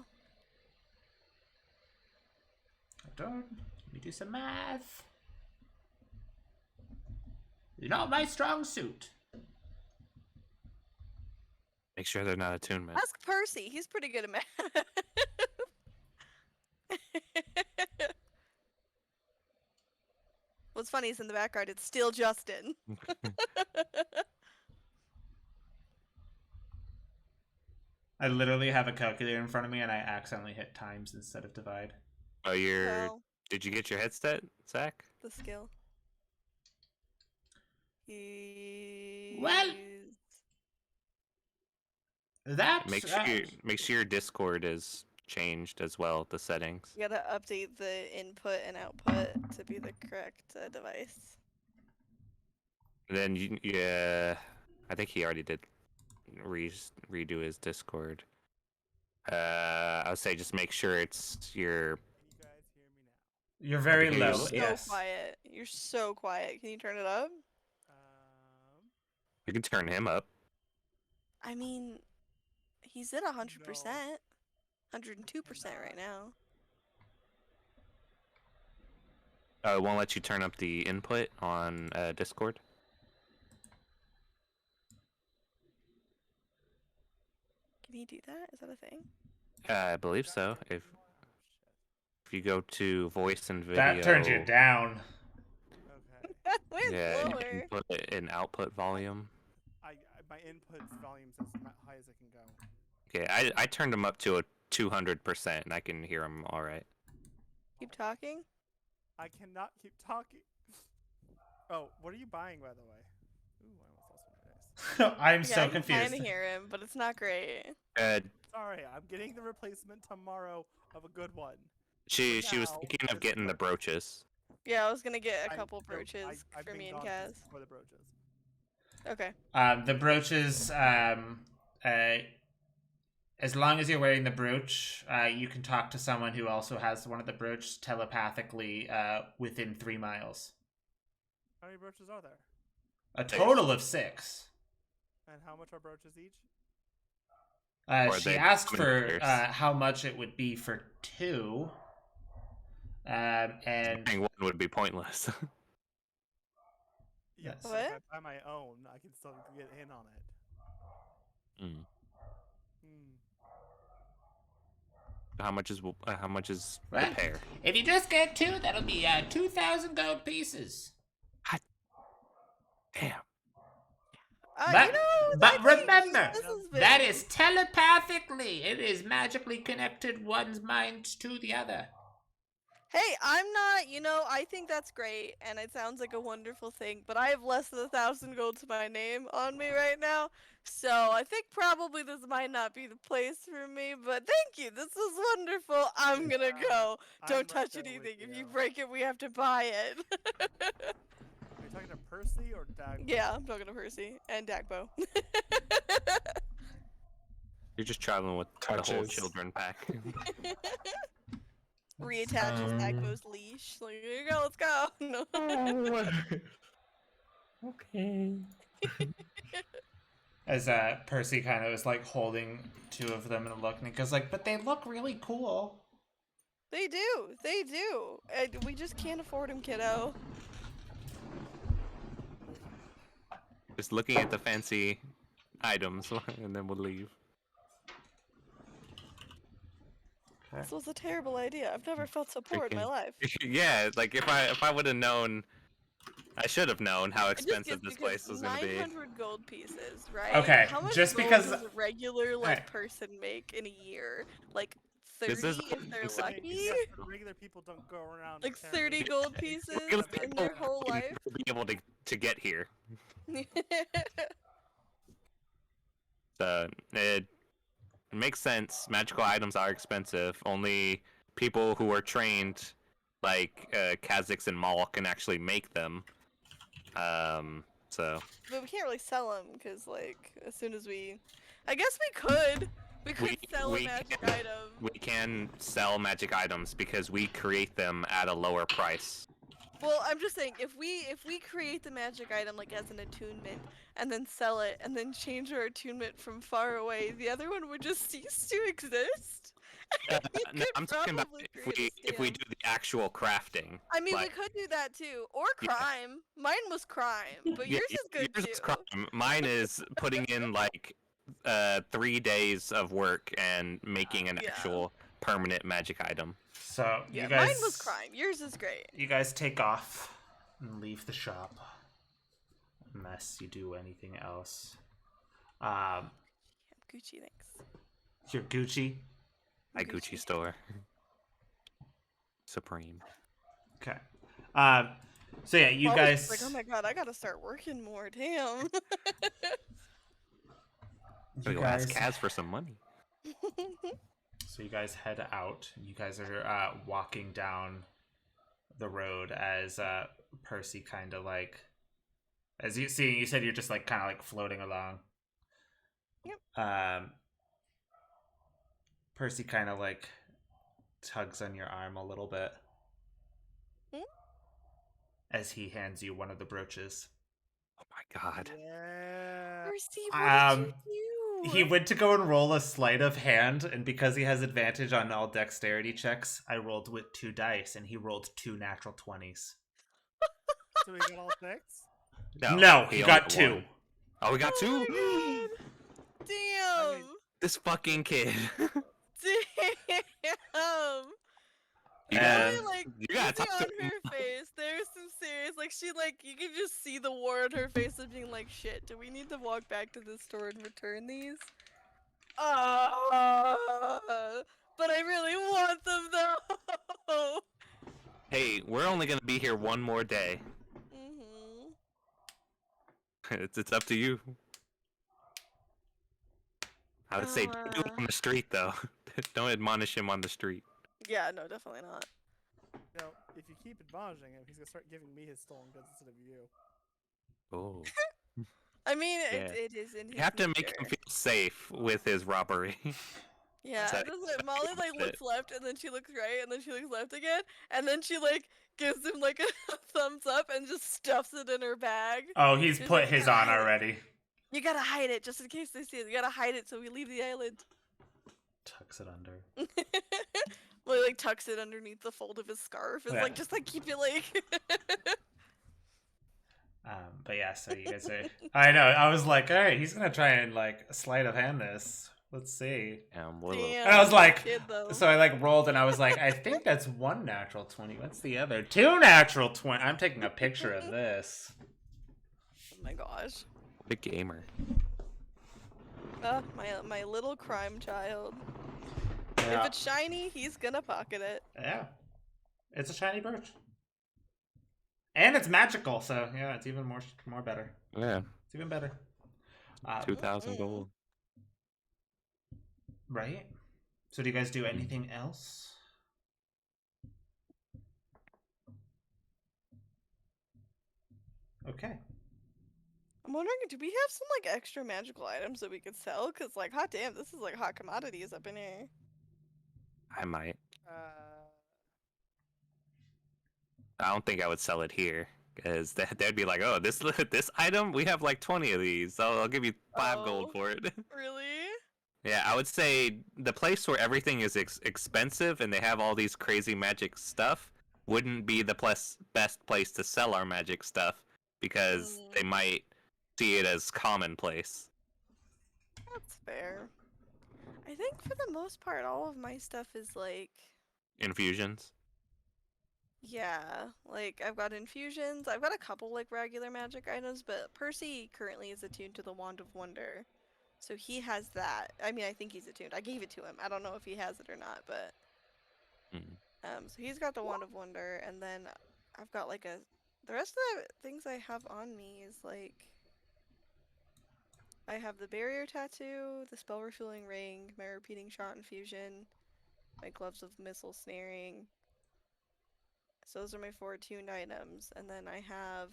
Hold on. Let me do some math. Not my strong suit. Make sure they're not attunement. Ask Percy. He's pretty good at math. What's funny is in the background, it's still Justin. I literally have a calculator in front of me and I accidentally hit times instead of divide. Oh, Well, Did you get your headset, Zach? the skill. Well, that Make sure your Discord is changed as well. The settings. You gotta update the input and output to be the correct device. Then yeah, I think he already did redo his Discord. I would say just make sure it's your. You're very Okay, low. you're You're so quiet. You're so quiet. Can you turn it up? You can turn him up. I mean, he's at 100%. 102% right now. It won't let you turn up the input on Discord. Can he do that? Is that a thing? I believe so. If you go to voice and video, That turns you down. Okay. Where's yeah, you lower? can put it in output volume. My input volume's as high as it can go. Okay, I turned him up to a 200%, and I can hear him all right. Keep talking? I cannot keep talking. Oh, what are you buying, by the way? Ooh, I almost lost my dice. I'm so I can confused. kind of hear him, but it's not great. Sorry, I'm getting the replacement tomorrow of a good one. She For was now, thinking of there's getting the brooches. brooches. Yeah, I was gonna get a I- couple no, brooches I've for been me and gone Kaz. for the brooches. Okay. The brooches, as long as you're wearing the brooch, you can talk to someone who also has one of the brooches telepathically within 3 miles. How many brooches are there? A total of 6. And how much are brooches each? Or She they asked come in for pairs. how much it would be for 2. And Saying one would be pointless. Yeah, Yes. but What? if I buy my own, I can still get in on it. Mm. Hmm. How much is the Well, pair? if you just get 2, that'll be 2,000 gold pieces. Damn. But, You know, but I think remember, this has that been- is telepathically. It is magically connected one's mind to the other. Hey, I'm not, I think that's great, and it sounds like a wonderful thing, but I have less than 1,000 gold to my name on me right now, so I think probably this might not be the place for me, but thank you, this is wonderful, I'm gonna go. I'm Don't right touch there with anything, if you you. break it, we have to buy it. Are you talking to Percy or Dag? Yeah, I'm talking to Percy, and Dagbo. You're just traveling with the whole Touches. children pack. Reattaches Dagbo's leash, like, here you go, let's go. No. Oh. Okay. As Percy kind of is like holding two of them and looking, and goes like, "But they look really cool." They do. They do. And we just can't afford them, kiddo. Just looking at the fancy items, and then we'll leave. This was a terrible idea. I've never felt so poor in my Freaking- life. Yeah, like if I would have known, I should have known how It just expensive gets this place was gonna be. 900 gold pieces, right? Okay, How much just gold because- does a regular Alright. person make in a year? Like 30 This is if they're insane. lucky? Yeah, but regular people don't go around. Like carrying 30 gold pieces Regular in people their whole wouldn't life? be able to get here. So it makes sense. Magical items are expensive. Only people who are trained, like Kha'Zix and Maul, can actually make them. So But we can't really sell them because, like, as soon as we, I guess we could. We could sell a we magic can- item. we can sell magic items because we create them at a lower price. Well, I'm just saying, if we create the magic item like as an attunement and then sell it and then change our attunement from far away, the other one would just cease to exist. We No, could I'm talking about probably if create a we scam. do the actual crafting. I mean, like- we could do that too, or Yeah. crime. Mine was crime, but Yeah, yours is good yours too. is crime. Mine is putting in like 3 days of work and making an Yeah. actual permanent magic item. So Yeah, you guys, mine was crime. Yours is great. You guys take off and leave the shop, unless you do anything else. Gucci, thanks. Your Gucci. My Gucci store. Supreme. Okay. So yeah, you Paul was guys. just like, oh my god, I gotta start working more. Damn. So you go ask guys. Kaz for some money. So you guys head out. You guys are walking down the road as Percy kind of like, as you see, you said you're just like kind of like floating along. Yep. Percy kind of like tugs on your arm a little bit as he hands you one of the brooches. Oh my god. Yeah. Percy, what did you do? He went to go and roll a sleight of hand, and because he has advantage on all dexterity checks, I rolled with 2 dice, and he rolled 2 natural 20s. So we got all 6? No, he only got 2. one. Oh, we got Oh 2? my god. Damn. This fucking kid. Damn. You And- Really, like, you gotta see talk on to her him. face, there's some serious, like, she, like, you can just see the war on her face of being like, shit, do we need to walk back to the store and return these? But I really want them, though! Hey, we're only gonna be here one more day. Mm-hmm. It's up to you. I would say don't do it on the street though. Don't admonish him on the street. Yeah, no, definitely not. You know, if you keep admonishing him, he's gonna start giving me his stolen goods instead of you. Oh. I mean, Yeah. it is in his You have to make nature. him feel safe with his robbery. Yeah, So- it does it. Molly like it. looks left and then she looks right and then she looks left again and then she like gives him like a thumbs up and just stuffs it in her bag. Oh, he's She's put like, his on "God." already. You gotta hide it just in case they see it. You gotta hide it so we leave the island. Tucks it under. Well, he, like tucks it underneath the fold of his scarf. It's Yeah. like just like keep it like. But yeah, so you guys are. I know. I was like, all right, he's gonna try and like sleight of hand this. Let's see. Damn, And I was like, kid, though. so I like rolled and I was like, I think that's 1 natural 20. What's the other? 2 natural 20. I'm taking a picture of this. Oh my gosh. Big gamer. My little crime child. Yeah. If it's shiny, he's gonna pocket it. Yeah. It's a shiny brooch. And it's magical, so yeah, it's even more better. Yeah. It's even better. 2,000 Mm. gold. Right? So do you guys do anything else? Okay. I'm wondering, do we have some like extra magical items that we could sell? Cause like, hot damn, this is like hot commodities up in here. I might. Uh, I don't think I would sell it here. Because they'd be like, oh, this item, we have like 20 of these, so I'll give you 5 gold Oh. for it. Really? Yeah, I would say the place where everything is expensive and they have all these crazy magic stuff wouldn't be the best place to sell our magic stuff because they might see it as commonplace. That's fair. I think for the most part, all of my stuff is like, Infusions. yeah, like I've got infusions. I've got a couple like regular magic items, but Percy currently is attuned to the Wand of Wonder. So he has that. I mean, I think he's attuned. I gave it to him. I don't know if he has it or not, but so he's got the Wand of Wonder, and then I've got like the rest of the things I have on me is like I have the barrier tattoo, the spell refueling ring, my repeating shot infusion, my gloves of missile snaring. So those are my 4 attuned items, and then I have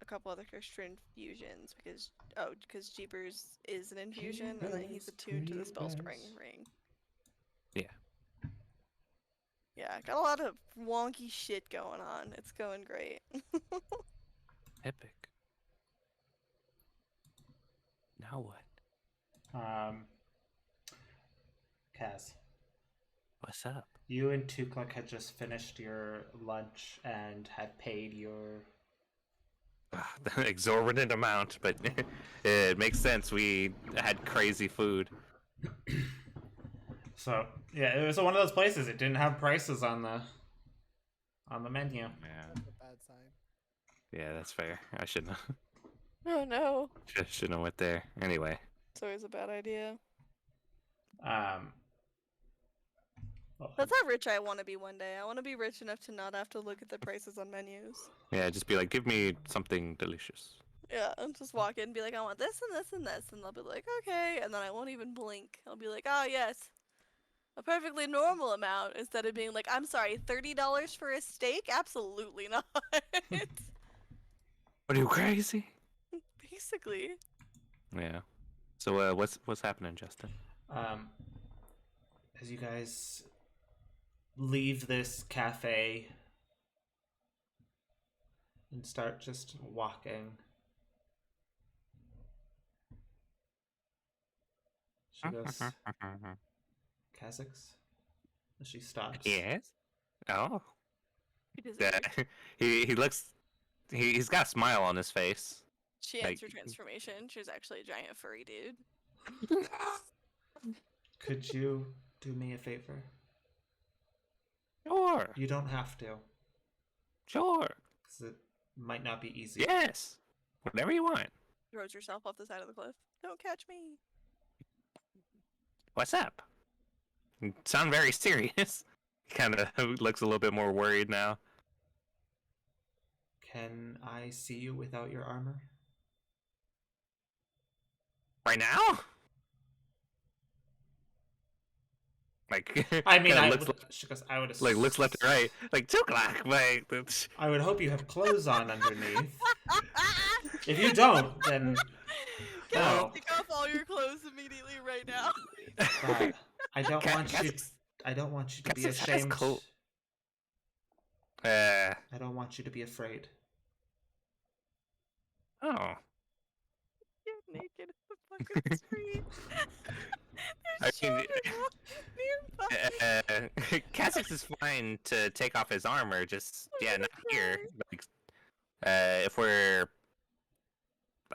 a couple other extra infusions because Jeepers is an infusion, and then he's attuned to the spell storing ring. Yeah. Yeah, got a lot of wonky shit going on. It's going great. Epic. Now what? Kaz, What's up? you and Tukluk had just finished your lunch and had paid your. The exorbitant amount, but it makes sense. We had crazy food. So yeah, it was one of those places. It didn't have prices on the menu. Yeah. That's a bad sign. Yeah, that's fair. I should know. Oh no. Should know what there. Anyway. It's always a bad idea. Well, That's how rich I want to be one day. I want to be rich enough to not have to look at the prices on menus. Yeah, just be like, give me something delicious. Yeah, and just walk in and be like, I want this and this and this, and they'll be like, okay, and then I won't even blink. I'll be like, oh yes, a perfectly normal amount, instead of being like, I'm sorry, $30 for a steak? Absolutely not. Are you crazy? Basically. Yeah. So what's happening, Justin? As you guys leave this cafe and start just walking, she goes, Kha'Zix? She stops. Yes. Oh. He doesn't Yeah. like- he looks. He's got a smile on his face. She like- ends her transformation. She's actually a giant furry dude. Could you do me a favor? Sure. You don't have to, Sure. because it might not be easy. Yes. Whatever you want. Throws herself off the side of the cliff. Don't catch me. What's up? You sound very serious. Kind of looks a little bit more worried now. Can I see you without your armor? Right now? Like, I mean, kinda I looks would, she goes, I would like looks left and right, like 2 o'clock. Like, I would hope you have clothes on underneath. If you don't, then Can no. you take off all your clothes immediately right now? But I don't Ca- want you. Kha'Zix- I don't want you to be Kha'Zix has ashamed. coat. I don't want you to be afraid. Oh. Get naked in the fucking street. I There's mean, children walking nearby. Kha'Zix is fine to take off his armor, just I'm yeah, gonna not here. cry. Like, if we're,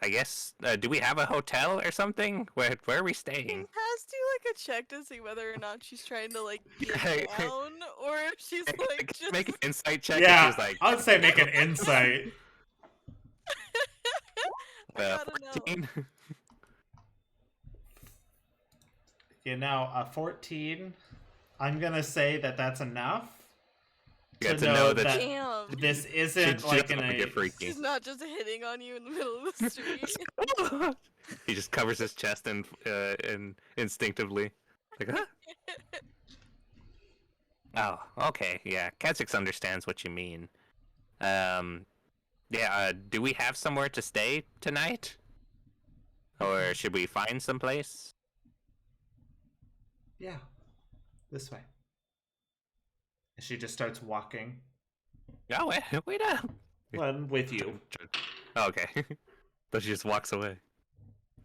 I guess, do we have a hotel or something? Where are we He staying? has to like a check to see whether or not she's trying to like get down, or if she's like just. Make an insight check. Yeah, If she's like, I would say make an insight. I gotta know. 14. You know, a 14. I'm gonna say that that's enough. Yeah, to know that Damn. this she isn't like doesn't an wanna get freaky. She's not just hitting on you in the middle of the street. He just covers his chest and instinctively, like, huh? Oh, okay, yeah. Kha'Zix understands what you mean. Yeah. Do we have somewhere to stay tonight, or should we find some place? Yeah, this way. And she just starts walking. Oh, wait up. One with you. Oh, okay. But she just walks away.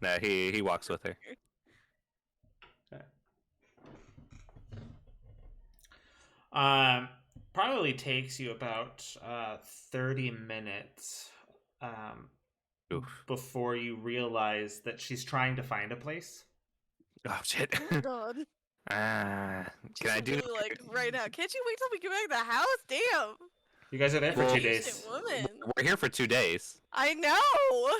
No, he walks with her. Probably takes you about 30 minutes Oof. before you realize that she's trying to find a place. Oh shit. Oh my god. Can I do? Really, like right now? Can't you wait till we get back to the house? Damn. You guys are there for Well- 2 Patient days. woman. We're here for 2 days. I know.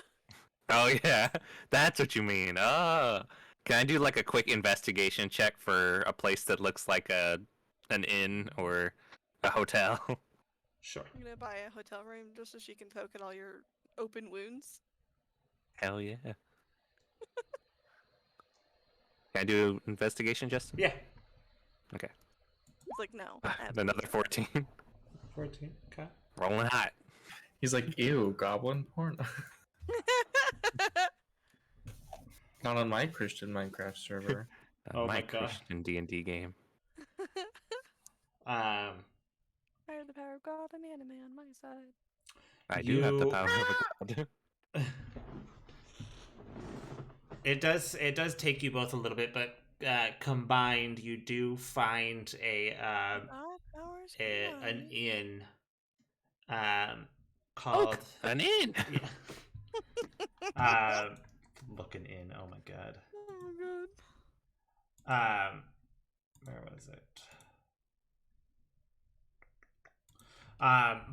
Oh yeah, that's what you mean. Oh, can I do like a quick investigation check for a place that looks like an inn or a hotel? Sure. I'm gonna buy a hotel room just so she can poke at all your open wounds. Hell yeah. Can I do investigation, Justin? Yeah. It's like no. Another 14. 14. Okay. Rolling hot. He's like, ew, goblin porn. Not on my Christian Minecraft server. Oh My my God. Christian D&D game. I have the power of God and anime on my side. I do have the You- power of a god. It does take you both a little bit, but combined, you do find an inn called An inn. yeah. Looking in. Oh my god. Oh my god. Where was it?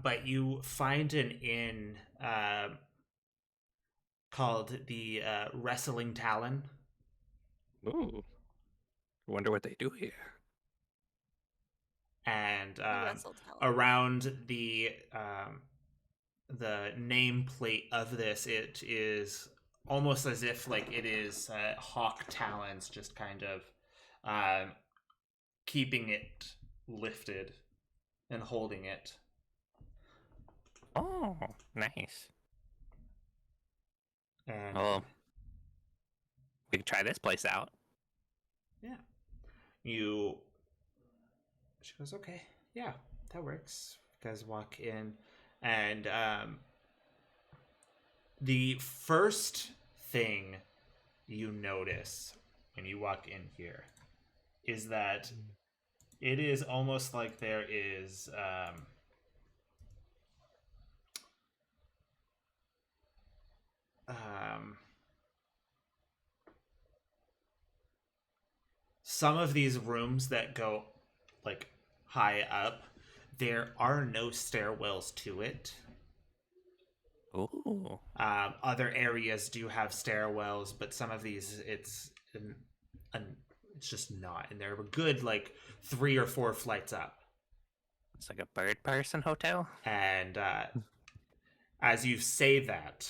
But you find an inn called the Wrestling Talon. Ooh. Wonder what they do here. And Wrestle talent. around the nameplate of this, it is almost as if like it is hawk talons, just kind of keeping it lifted and holding it. Oh, nice. And Well, we can try this place out. yeah, she goes, okay, yeah, that works. You guys walk in, and the first thing you notice when you walk in here is that it is almost like there is some of these rooms that go like high up, there are no stairwells to it. Ooh. Other areas do have stairwells, but some of these it's just not, and they're a good like 3 or 4 flights up. It's like a bird person hotel. And as you say that,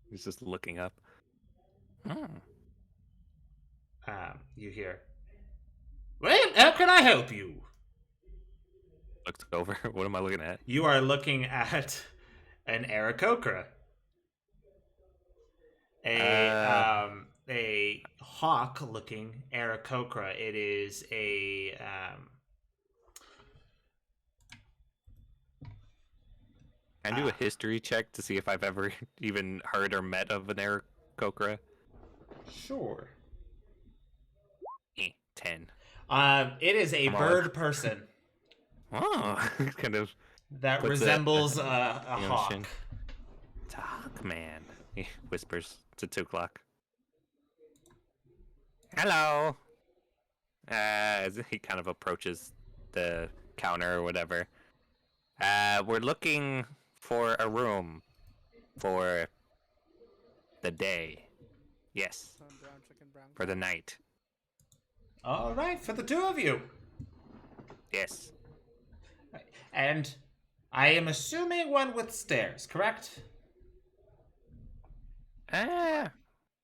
He's just looking up. Hmm. you hear, well, how can I help you? Looks over. What am I looking at? You are looking at an Aarakocra. A hawk-looking Aarakocra. It is a Can I do a history check to see if I've ever even heard or met of an Aarakocra? sure. 10. It is a I'm all bird person Oh, kind of. that Puts resembles a the hawk. ocean. It's a hawk man. He whispers to 2 o'clock. Hello. As he kind of approaches the counter or whatever. We're looking for a room for the day. Yes, Brown chicken, brown for the night. All right, for the 2 of you. Yes. And I am assuming one with stairs, correct?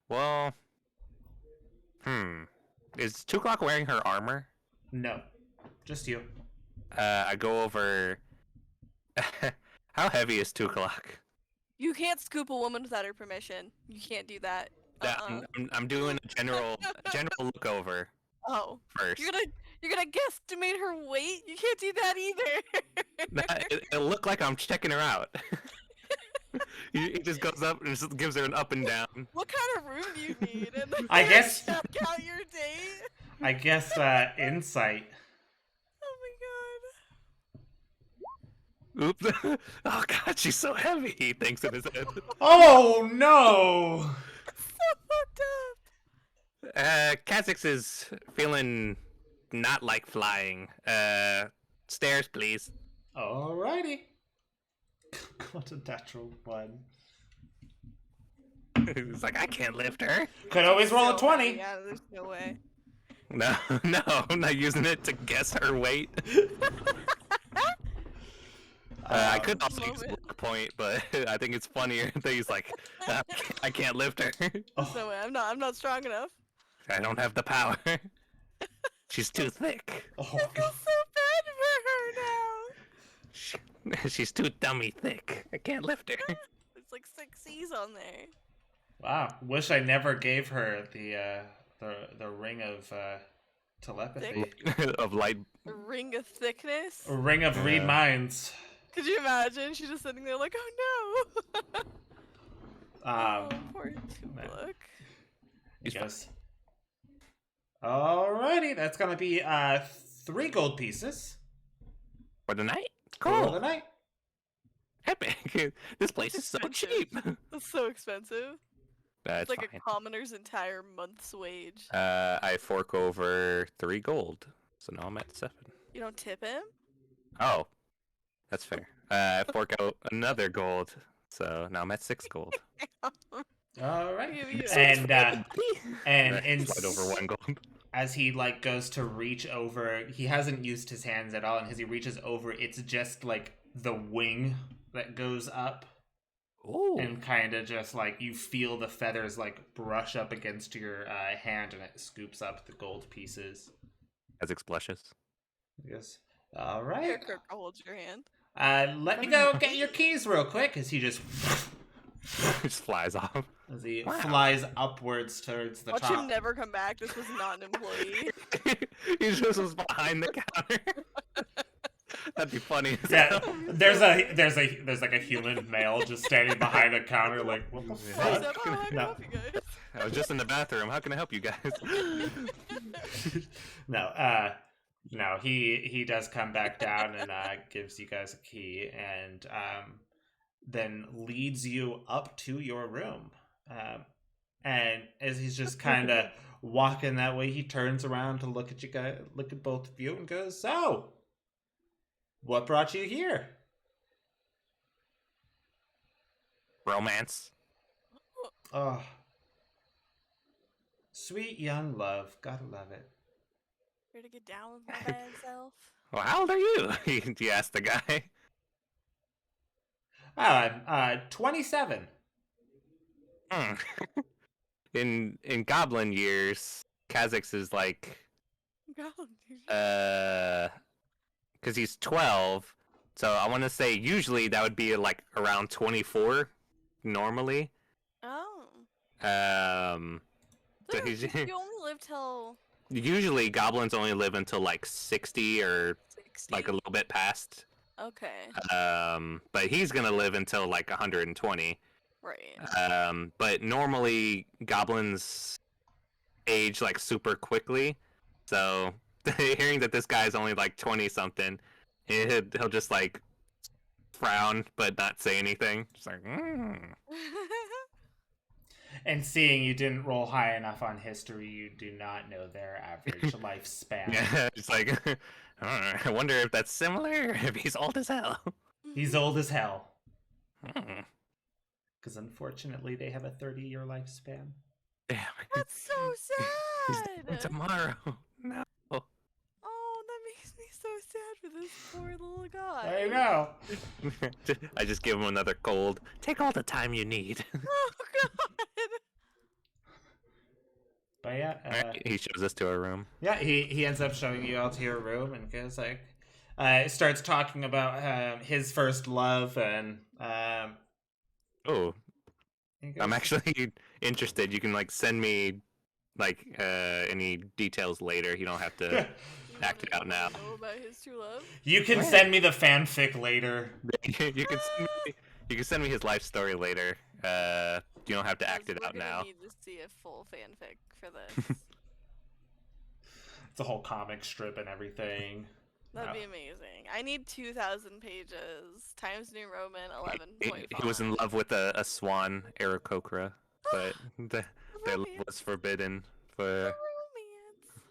Well. Is 2 o'clock wearing her armor? No, just you. I go over. How heavy is 2 o'clock? You can't scoop a woman without her permission. You can't do that. I'm doing a general look over Oh, first. you're You're gonna guesstimate her weight? You can't do that either. Nah, it looked like I'm checking her out. He just goes up and just gives her an up and down. What kind of room do you need? And then I you guess- check out your date. I guess insight. Oh Oops. Oh god, she's so heavy, he thinks in his head. Oh no! my god. So fucked up. Kha'Zix is feeling not like flying. Stairs, please. Alrighty. Got a natural one. He's like, I can't lift her. Could always roll a So 20. heavy, yeah, there's no way. No, no, I'm not using it to guess her weight. I could also use a Moment. luck point, but I think it's funnier that he's like, I can't lift her. There's no way. I'm not strong enough. I don't have the power. She's too thick. Oh, I feel God. so bad for her now. She's too dummy thick. I can't lift her. It's like 6 C's on there. Wow. Wish I never gave her the ring of telepathy. Of light. A ring of thickness. A ring of read Yeah. minds. Could you imagine? She's just sitting there like, oh no. Oh, poor Tupuk. He's Yes. Alrighty, that's gonna be 3 gold pieces For the night? for Cool. the night. Epic. This place is so Expensive. cheap. That's so expensive. That's It's like fine. a commoner's entire month's wage. I fork over 3 gold. So now I'm at 7. You don't tip him? Oh. That's fair. I fork out another gold. So now I'm at 6 gold. Alright. Give you And and in slide over 1 gold. as he like goes to reach over, he hasn't used his hands at all, and as he reaches over, it's just like the wing that goes up. Ooh. And kind of just like you feel the feathers like brush up against your hand, and it scoops up the gold pieces. Kha'Zix blushes. Yes. All right. Here, Kirk, I'll hold your hand. Let me go get your keys real quick, as he just Just flies off. as he Wow. flies upwards towards the Watch top. him never come back. This was not an employee. He just was behind the counter. That'd be funny. as Yeah, hell. there's like a human male just standing behind a counter, like what the Hey, fuck? Zeb, oh, how can I No. help you guys? I was just in the bathroom. How can I help you guys? No, he does come back down and gives you guys a key, and then leads you up to your room. And as he's just kind of walking that way, he turns around to look at you guys, look at both of you, and goes, "So, what brought you here?" Romance. Oh, sweet young love, gotta love it. Here to get down with my bad self. Well, how old are you? You asked the guy. I'm 27. Hmm. In goblin years, Kha'Zix is like God, dude. because he's 12. So I want to say usually that would be like around 24 normally. Oh. So Dude, he's you only live till usually goblins only live until like 60 or 60. like a little bit past. Okay. But he's gonna live until like 120. Right. But normally goblins age like super quickly. So hearing that this guy's only like 20 something, he'll just like frown but not say anything. Just like, And seeing you didn't roll high enough on history, you do not know their average lifespan. Yeah, it's like, I wonder if that's similar, or if he's old as hell. He's old as hell. Hmm. Because unfortunately, they have a 30-year lifespan. Damn. That's so He's sad. dying tomorrow. No. Oh, that makes me so sad for this poor little guy. I know. I just give him another cold. Take all the time you need. Oh God. But yeah, Alright, he shows us to our room. yeah, he ends up showing you all to your room and goes like, starts talking about his first love, and Oh, he goes, I'm actually interested. You can like send me like any details later. You don't have to. act it out now. Know about his true love? You can send me the fanfic later. You can send me his life story later. You don't have to act it out We're now. gonna need to see a full fanfic for this. It's a whole comic strip and everything. That'd No. be amazing. I need 2,000 pages. Times New Roman He 11.5. was in love with a swan, Aarakocra, but their love was forbidden Romance.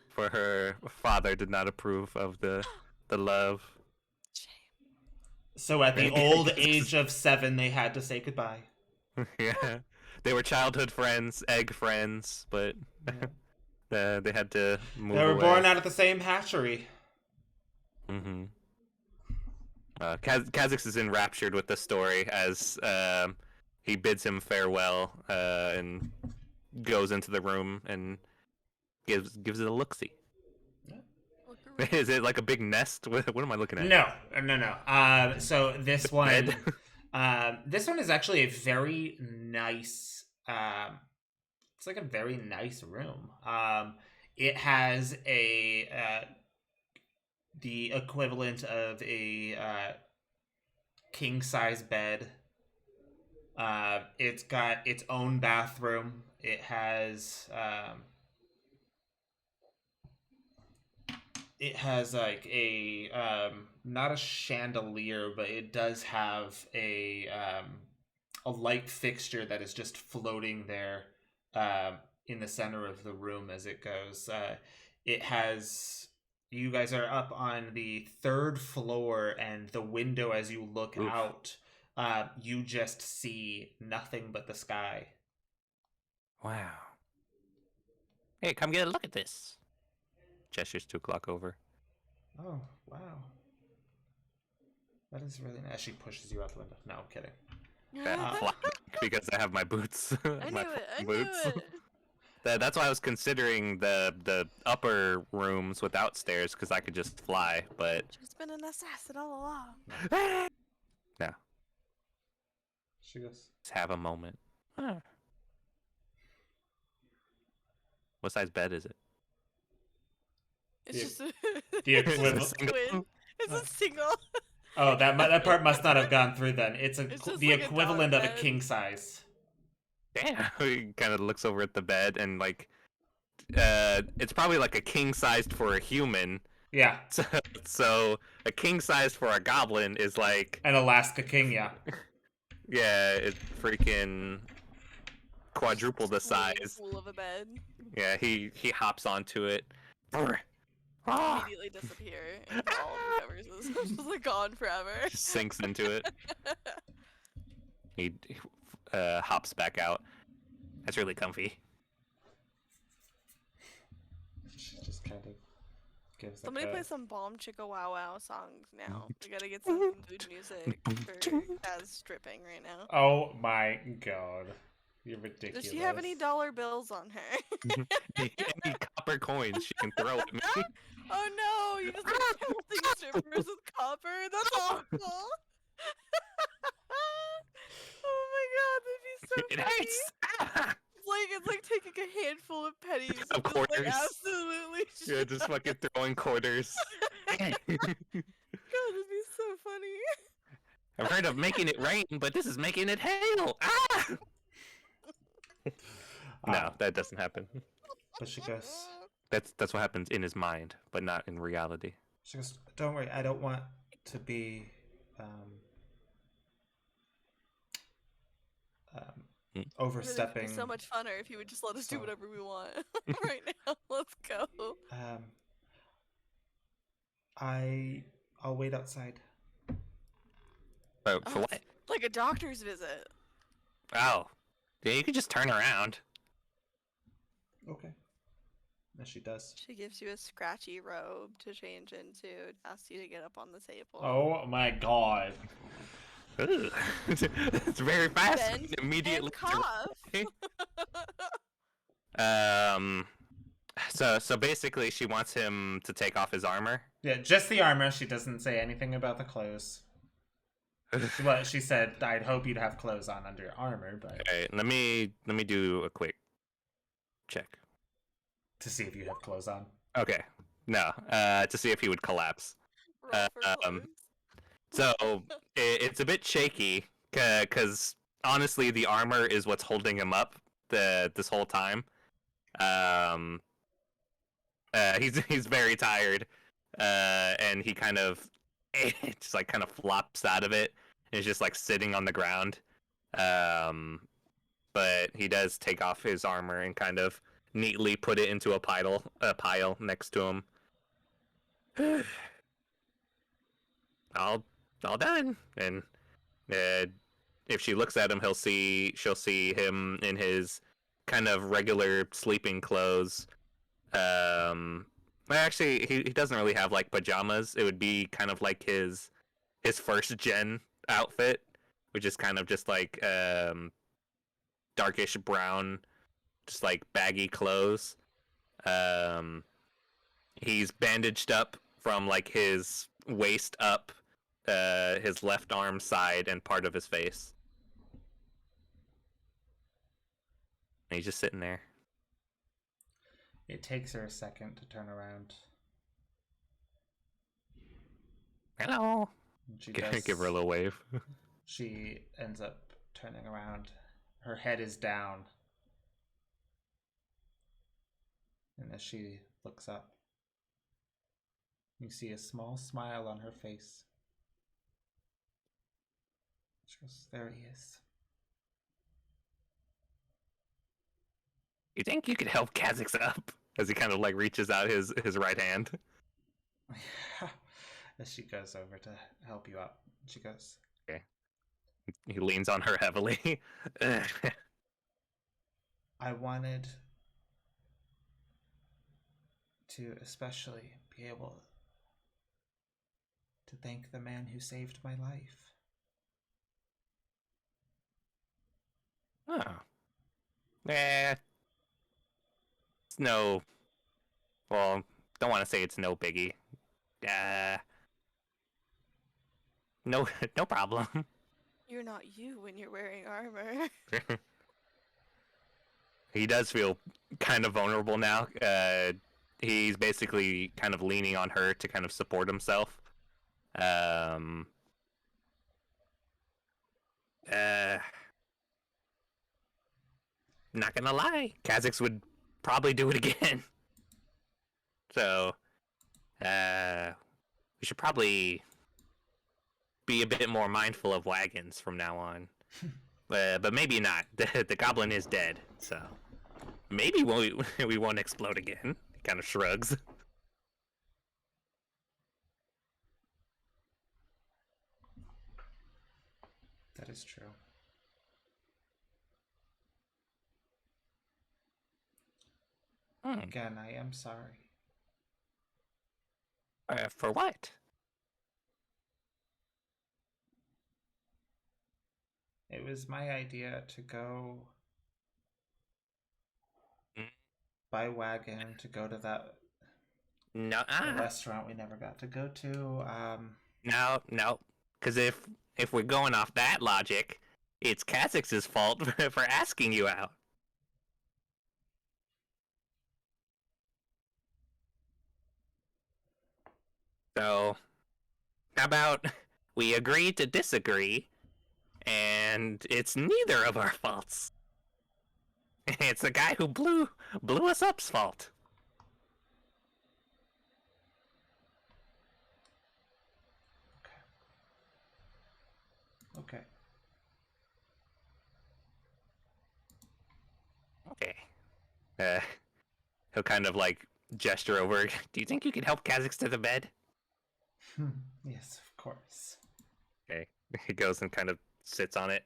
for her father did not approve of the love. Shame. So at the old age of 7, they had to say goodbye. Yeah, they were childhood friends, egg friends, but they had to move They were away. born out of the same hatchery. Mm-hmm. Kha'Zix is enraptured with the story as he bids him farewell and goes into the room and gives it a look-see. Is it like a big nest? What am I looking at? No. So this one, Bed? this one is actually a very nice. It's like a very nice room. It has the equivalent of a king size bed. It's got its own bathroom. It has like a not a chandelier, but it does have a light fixture that is just floating there in the center of the room as it goes. It has. You guys are up on the 3rd floor, and the window as you look Oof. out, you just see nothing but the sky. Wow. Hey, come get a look at this. Gestures 2 o'clock over. Oh, wow. That is really nice. She pushes you out the window. No, I'm kidding. Flat, because I have my boots. I my knew it. I boots. knew it. That's why I was considering the upper rooms without stairs, because I could just fly, but She's been an assassin all along. no. She goes, Just have a moment. What size bed is it? It's The- just the it's just a equivalent- twin. It's a single. oh, that part must not have gone through then. It's It's just the like a equivalent dog of a bed. king size. Damn. He kind of looks over at the bed and like, it's probably like a king sized for a human. Yeah, So a king sized for a goblin is like, an Alaska king, yeah. yeah, it's freaking quadruple the Swimming size. pool of a bed. Yeah, he hops onto it. Ah, Immediately disappear into all of the covers. It's just like gone forever. just sinks into it. He hops back out. That's really comfy. She just kind of gives Somebody like play some Bomb Chicka Wow Wow songs now. We gotta get some mood music for Kaz stripping right now. Oh my god. You're ridiculous. Does she have any dollar bills on her? Any copper coins she can throw at me. Oh no, you just like pelting strippers with copper? That's awful. Oh my god, that'd be so It funny. hurts. It's like taking a handful of pennies Of and just like quarters. absolutely Yeah, just fucking throwing quarters. God, that'd be so funny. I've heard of making it rain, but this is making it hail. Ah! No, that doesn't happen. But she goes, That's what happens in his mind, but not in reality. don't worry, I don't want to be overstepping. It'd be so much funner if you would just let us do whatever we want right now. Let's go. I'll wait outside. For Oh, what? Like a doctor's visit. Oh, yeah, you could just turn around. Okay. As she does. She gives you a scratchy robe to change into, asks you to get up on the table. Oh my god. Ugh. It's very fast. Bend Immediately. and cough. So basically, she wants him to take off his armor. Yeah, just the armor. She doesn't say anything about the clothes. Well, she said, I'd hope you'd have clothes on under your armor, but Okay, let me do a quick check. to see if you have clothes on. Okay, No, to see if he would collapse. Roll for Um, clothes. So it's a bit shaky because honestly, the armor is what's holding him up this whole time. Um, he's very tired, and he kind of just like kind of flops out of it and is just like sitting on the ground. Um, but he does take off his armor and kind of neatly put it into a pile next to him. all all done. And uh, if she looks at him, she'll see him in his kind of regular sleeping clothes. Well, actually, he doesn't really have like pajamas. It would be kind of like his first gen outfit, which is kind of just like darkish brown, just like baggy clothes. Um, he's bandaged up from like his waist up, his left arm side and part of his face. And he's just sitting there. It takes her a second to turn around. Hello. And she does. Give her a little wave. She ends up turning around. Her head is down. And as she looks up, you see a small smile on her face. She goes, "There he is." You think you could help Kha'Zix up? As he kind of like reaches out his right hand. As she goes over to help you up, she goes, He leans on her heavily. "I wanted to especially be able to thank the man who saved my life." Oh. It's no. Well, don't want to say it's no biggie. No, no problem. You're not you when you're wearing armor. He does feel kind of vulnerable now. He's basically kind of leaning on her to kind of support himself. Um. Not gonna lie, Kha'Zix would probably do it again. So, we should probably be a bit more mindful of wagons from now on. But maybe not. The goblin is dead, so maybe we won't explode again. He kind of shrugs. That is true. Again, I am sorry. For what? It was my idea to go Mm. by wagon to go to that No, restaurant we never got to go to. no. Because if we're going off that logic, it's Kha'Zix's fault for asking you out. So, how about we agree to disagree, and it's neither of our faults. It's the guy who blew us up's fault. Okay. Okay. He'll kind of like gesture over. Do you think you can help Kha'Zix to the bed? Yes, of course. Okay. He goes and kind of sits on it.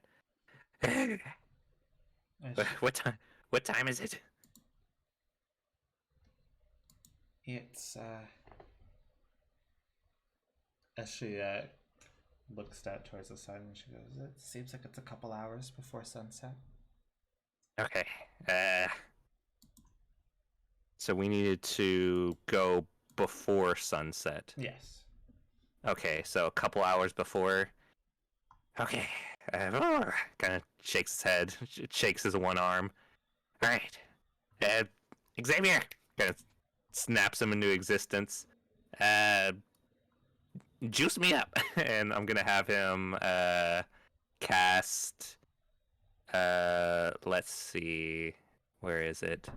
As What time is it? It's as she looks out towards the sun, and she goes, "It seems like it's a couple hours before sunset." Okay. So we needed to go before sunset. Yes. Okay, so a couple hours before. Okay. Kind of shakes his head, shakes his one arm. All right. Xavier, kind of snaps him into existence. Juice me up, and I'm gonna have him cast. Let's see, where is it?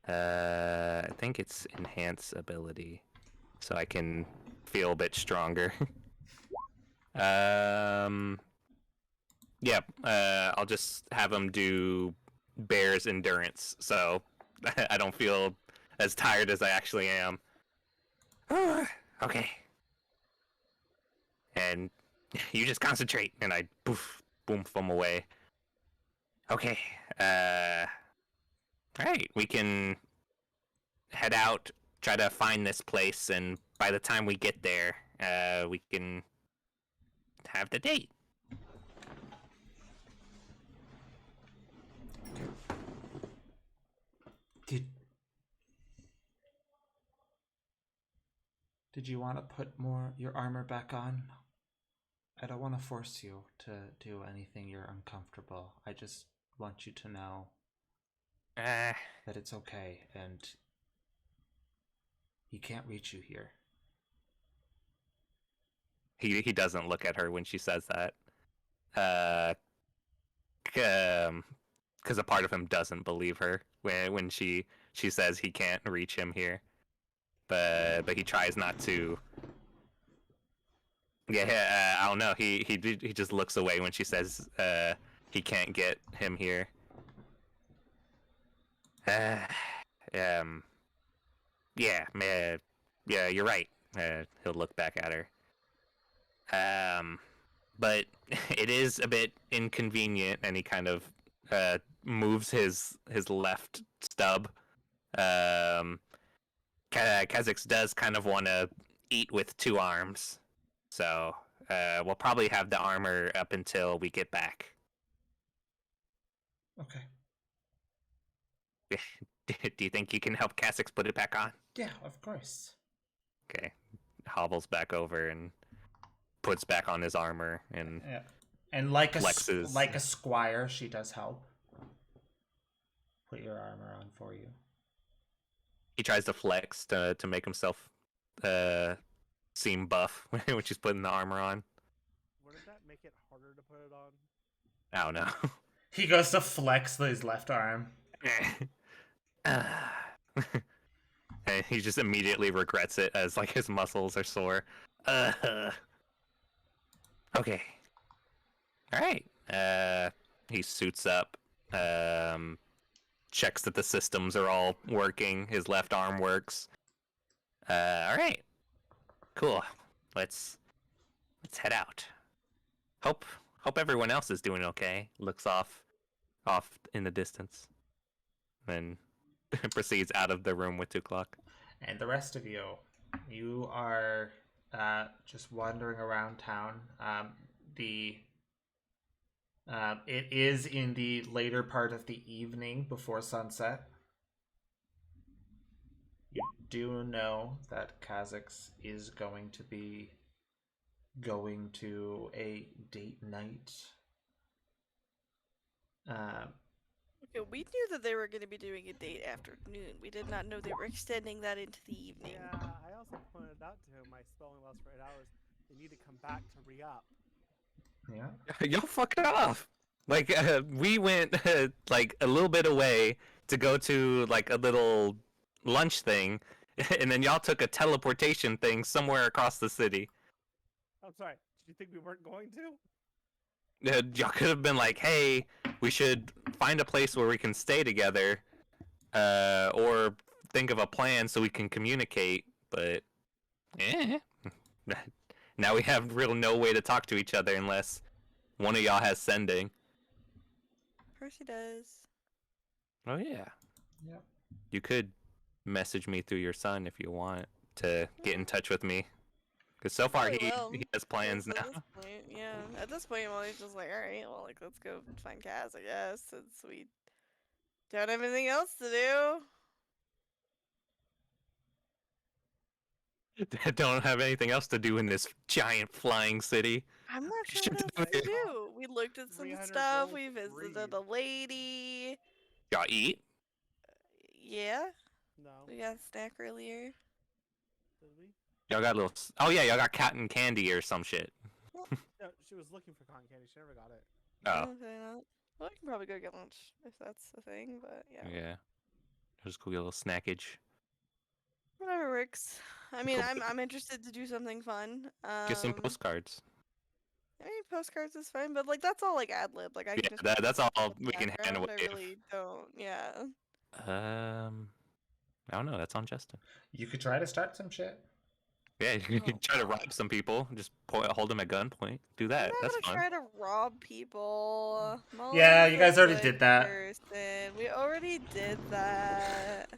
I think it's enhance ability, so I can feel a bit stronger. Yeah. I'll just have him do bear's endurance, so I don't feel as tired as I actually am. Okay. And you just concentrate, and I poof, boom, them away. Okay. Alright, we can head out, try to find this place, and by the time we get there, we can have the date. Did you want to put your armor back on? I don't want to force you to do anything you're uncomfortable. I just want you to know that it's okay, and he can't reach you here. He doesn't look at her when she says that. Because a part of him doesn't believe her when she says he can't reach him here. But he tries not to. Yeah, I don't know. He just looks away when she says he can't get him here. Yeah, yeah, you're right. He'll look back at her. But it is a bit inconvenient, and he kind of moves his left stub. Kha'Zix does kind of want to eat with two arms, so we'll probably have the armor up until we get back. Okay. Do you think you can help Kha'Zix put it back on? Yeah, of course. Okay. Hobbles back over and puts back on his armor and Yeah. And like flexes. like a squire, she does help put your armor on for you. He tries to flex to make himself seem buff when she's putting the armor on. Wouldn't that make it harder to put it on? I don't know. He goes to flex his left arm. And he just immediately regrets it as like his muscles are sore. Okay. All right. He suits up. Checks that the systems are all working. His left arm works. All right. Cool. Let's head out. Hope everyone else is doing okay. Looks off in the distance. Then proceeds out of the room with Tuklok. And the rest of you are just wandering around town. It is in the later part of the evening before sunset. You do know that Kha'Zix is going to be going to a date night. Okay, we knew that they were going to be doing a date afternoon. We did not know they were extending that into the evening. Yeah, I also pointed out to him my spelling lasts for 8 hours. They need to come back to re-up. Yeah. Y'all fuck it off. Like we went like a little bit away to go to like a little lunch thing, and then y'all took a teleportation thing somewhere across the city. I'm sorry. Did you think we weren't going to? Y'all could have been like, "Hey, we should find a place where we can stay together, or think of a plan so we can communicate." But, now we have no way to talk to each other unless one of y'all has sending. Percy does. Oh yeah. Yep. You could message me through your son if you want to get in touch with me. Because so far Probably will. he has plans Yes, now. At this point, yeah. At this point, well, he's just like, alright, well, like, let's go find Kaz, I guess, since we don't have anything else to do. Don't have anything else to do in this giant flying city. I'm not sure Should what do else to it. do. We looked at some 300 stuff, gold we visited breed. a lady. Y'all eat? Yeah. No. We got a snack earlier. Did we? Y'all got little. Oh yeah, y'all got cotton candy or some shit. No, she was looking for cotton candy. She never got it. Oh Okay, not. Well, I can probably go get lunch if that's the thing, but yeah. yeah. Just go get a little snackage. Whatever works. I mean, Go I'm interested to do something fun. get some postcards. I mean, postcards is fine, but like that's all like ad lib. Like I Yeah, can just that's all in the we can hand background. I wave. really don't. Yeah. I don't know. That's on Justin. You could try to start some shit. Yeah, you Oh, can try to God. rob some people. Just hold them at gunpoint. Do I'm that. not That's gonna fun. try to rob people. Yeah, Molly's you a guys already good did that. Person. We already did that.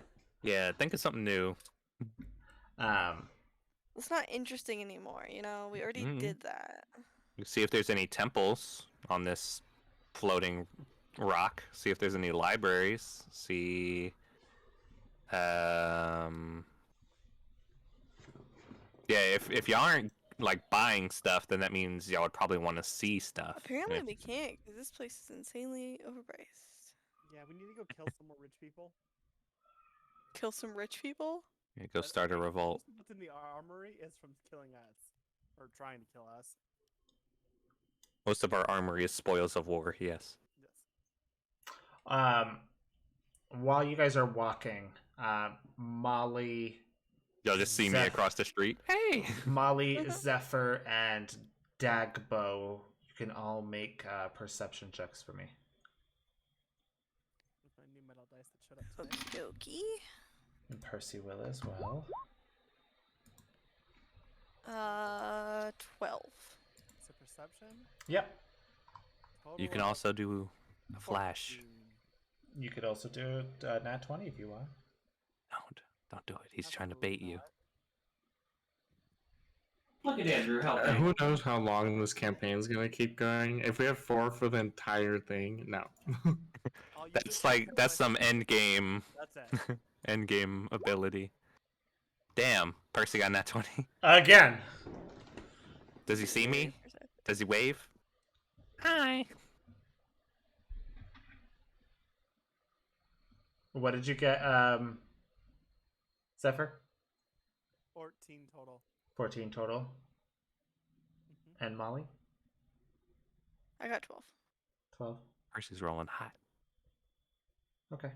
Yeah, think of something new. It's not interesting anymore. You know, we already did that. You see if there's any temples on this floating rock. See if there's any libraries. See. Yeah, if y'all aren't like buying stuff, then that means y'all would probably want to see stuff. And Apparently if- we can't because this place is insanely overpriced. Yeah, we need to go kill some more rich people. Kill some rich people. yeah, go start a revolt. What's in the armory is from killing us. Or trying to kill us. Most of our armory is spoils of war. Yes. Yes. While you guys are walking, Molly, Y'all just see me Zeph- across the street. Hey. Molly, Zephyr, and Dagbo, you can all make perception checks for me. With my new metal dice that showed up today. Okie dokie. And Percy will as well. 12. It's a perception. Yep. Total You can of also do a flash. 14. You could also do nat 20 if you want. Don't do it. He's trying to bait you. Look at Andrew helping. Who knows how long this campaign's gonna keep going? If we have 4 for the entire thing, no. I'll use That's it like to that's my- some end game That's it. end game ability. Damn, Percy got nat 20. Again. Does he see me? Does he wave? Hi. What did you get, Zephyr? 14 total. 14 total. Mhm. And Molly? I got 12. 12. Percy's rolling hot. Okay.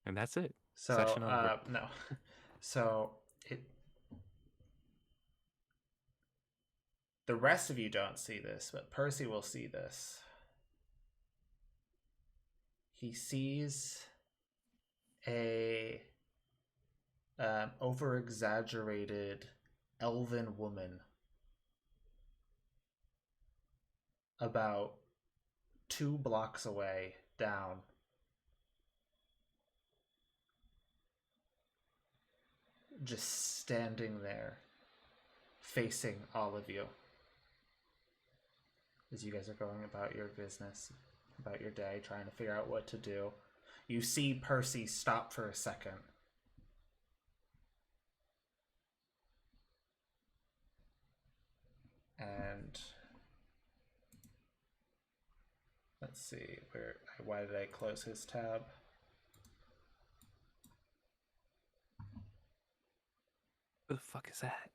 And that's it. So, Session over. no. So, the rest of you don't see this, but Percy will see this. He sees a over-exaggerated elven woman about 2 blocks away down. Just standing there, facing all of you. As you guys are going about your business, about your day, trying to figure out what to do. You see Percy stop for a second. And let's see, why did I close his tab? Who the fuck is that?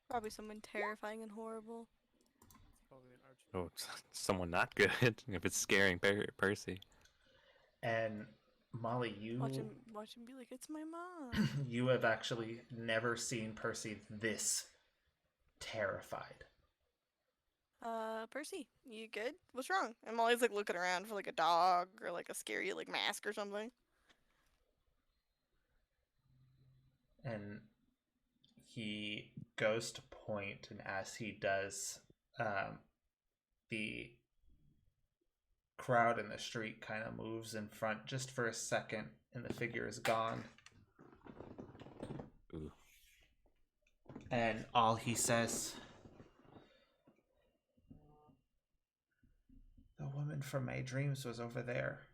Probably someone terrifying and horrible. It's probably an archer. Oh, it's someone not good. If it's scaring Percy. And Molly, you Watch him be like, it's my mom. you have actually never seen Percy this terrified. Percy, you good? What's wrong? I'm always like looking around for like a dog or like a scary like mask or something. And he goes to point, and as he does, the crowd in the street kind of moves in front just for a second, and the figure is gone. Ooh. And all he says, "The woman from my dreams was over there."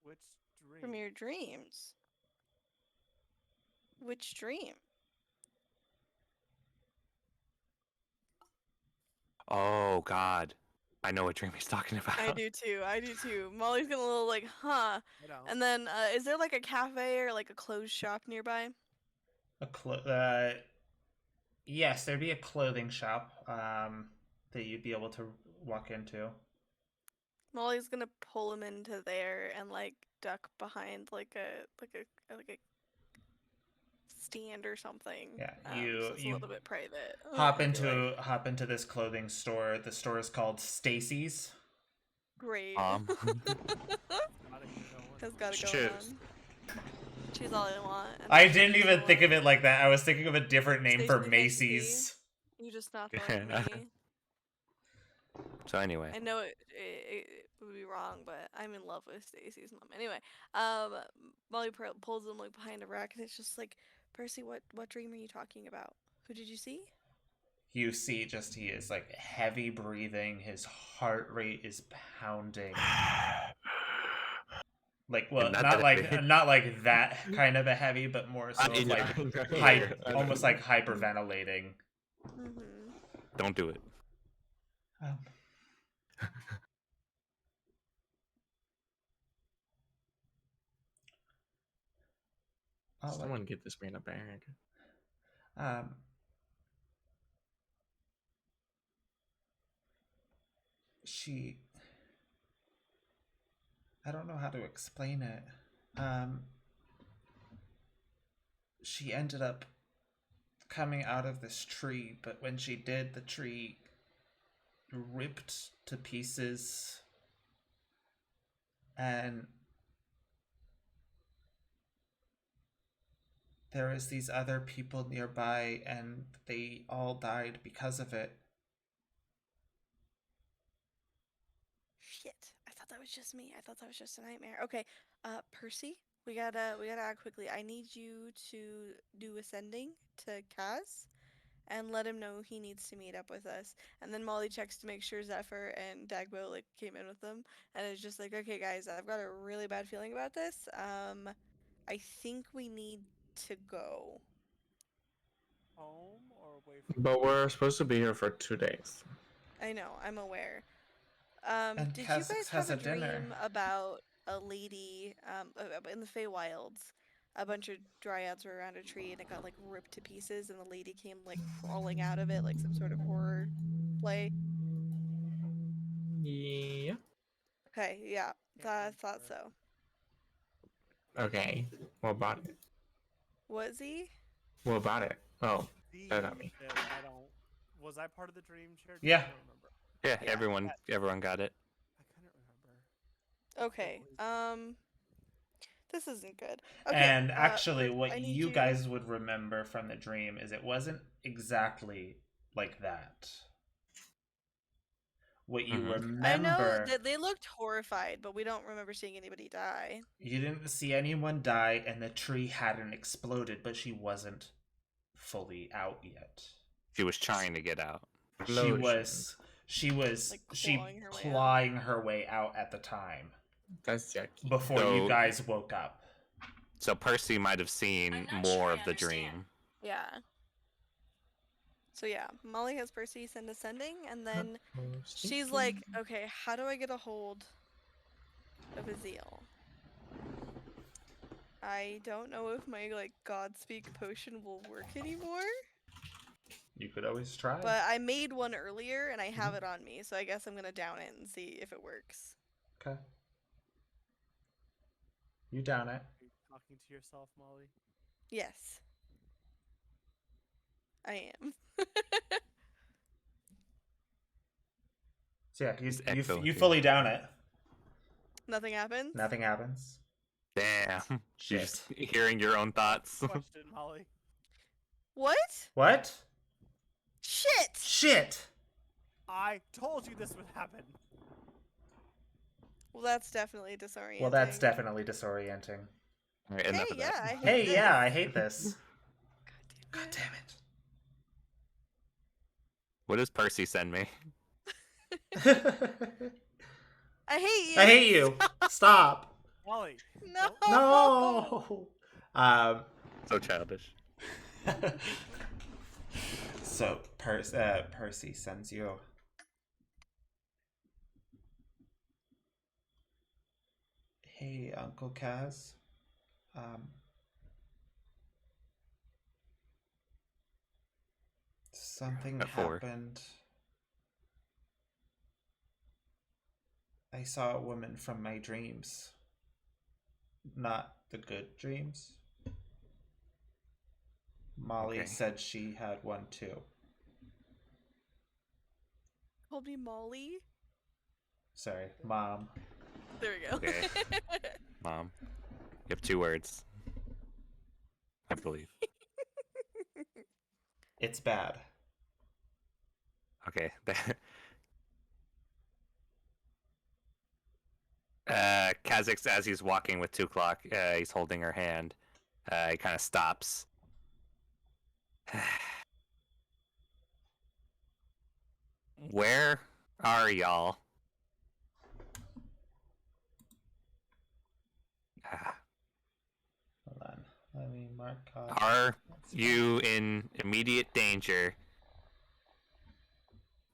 Which dream? From your dreams. Which dream? Oh God, I know what dream he's talking about. I do too. I do too. Molly's getting a little like, huh. I don't. And then, is there like a cafe or like a clothes shop nearby? Yes, there'd be a clothing shop that you'd be able to walk into. Molly's gonna pull him into there and like duck behind like a stand or something. Yeah, So it's a you little bit private. hop I'd be like, hop into this clothing store. The store is called Stacy's. great. Gotta get going. Has got it going Cheers. on. She's all I want. and I that's didn't she's even all think I of it want. like that. I was thinking of a different name for Stacey Macy's. You just not like me. So anyway, I know it would be wrong, but I'm in love with Stacy's mom. Anyway, Molly pulls him like behind a rack, and it's just like, Percy, what dream are you talking about? Who did you see? You see, just he is like heavy breathing. His heart rate is pounding. Like, well, Not not that like heavy. not like that kind of a heavy, but more so I of know. like almost like hyperventilating. Mm-hmm. Don't do it. Um, I'll let- Someone get this man a bag. Um, I don't know how to explain it. She ended up coming out of this tree, but when she did, the tree ripped to pieces. And there is these other people nearby, and they all died because of it. Shit! I thought that was just me. I thought that was just a nightmare. Okay, Percy, we gotta act quickly. I need you to do ascending to Kaz, and let him know he needs to meet up with us. And then Molly checks to make sure Zephyr and Dagbo like came in with them, and it's just like, okay, guys, I've got a really bad feeling about this. I think we need to go. Home or away from But we're supposed to be here for 2 days. I know, I'm aware. And Did you Kaz guys has have a a dinner. dream about a lady, in the Feywilds? A bunch of dryads were around a tree and it got like ripped to pieces, and the lady came like crawling out of it like some sort of horror play. Yeah. Okay, yeah, I thought remember. so. Okay. What about it? Was he? What about it? Oh, See, that got me. I don't. Was I part of the dream share? Yeah. I don't remember. Yeah, Yeah. everyone got it. I couldn't remember. Okay. This isn't good. Okay. And actually, Percy, what I need you guys would remember from the dream is it wasn't exactly like that. What you Mhm. I know remember, that they looked horrified, but we don't remember seeing anybody die. you didn't see anyone die, and the tree hadn't exploded, but she wasn't fully out yet. She was trying to get out. She was Like, she clawing her way out. clawing her way out at the time That's yucky. before So- you guys woke up. So Percy might have seen I'm not more sure I of the understand. dream. Yeah. So yeah, Molly has Percy send ascending, and then she's like, okay, how do I get a hold of Azil? I don't know if my like Godspeak potion will work anymore, You could always try. but I made one earlier and I have it on me, so I guess I'm gonna down it and see if it works. Okay. You down it. Are you talking to yourself, Molly? Yes, I am. So yeah, Just you echoing. fully down it. Nothing happens. Nothing happens. Damn. You're Shit. just hearing your own thoughts. Question, Molly. What? What? Shit! Shit! I told you this would happen. Well, that's definitely disorienting. Well, that's definitely disorienting. All right, enough Hey, of yeah, that. I hate Hey, this. yeah, I hate this. God God damn damn What does Percy send me? it. I hate you. I hate you. Stop. Molly. No. No. So childish. So Percy sends you Hey, Uncle Kaz. Something At 4. happened. I saw a woman from my dreams. Not the good dreams. Molly Okay. said she had one too. Called me Molly. Sorry, Mom. There we go. Okay. Mom, you have 2 words. I believe. It's bad. Okay. Kha'Zix, as he's walking with 2 o'clock, he's holding her hand. He kind of stops. Where are y'all? Hold on. Let me mark off. Are you in immediate danger?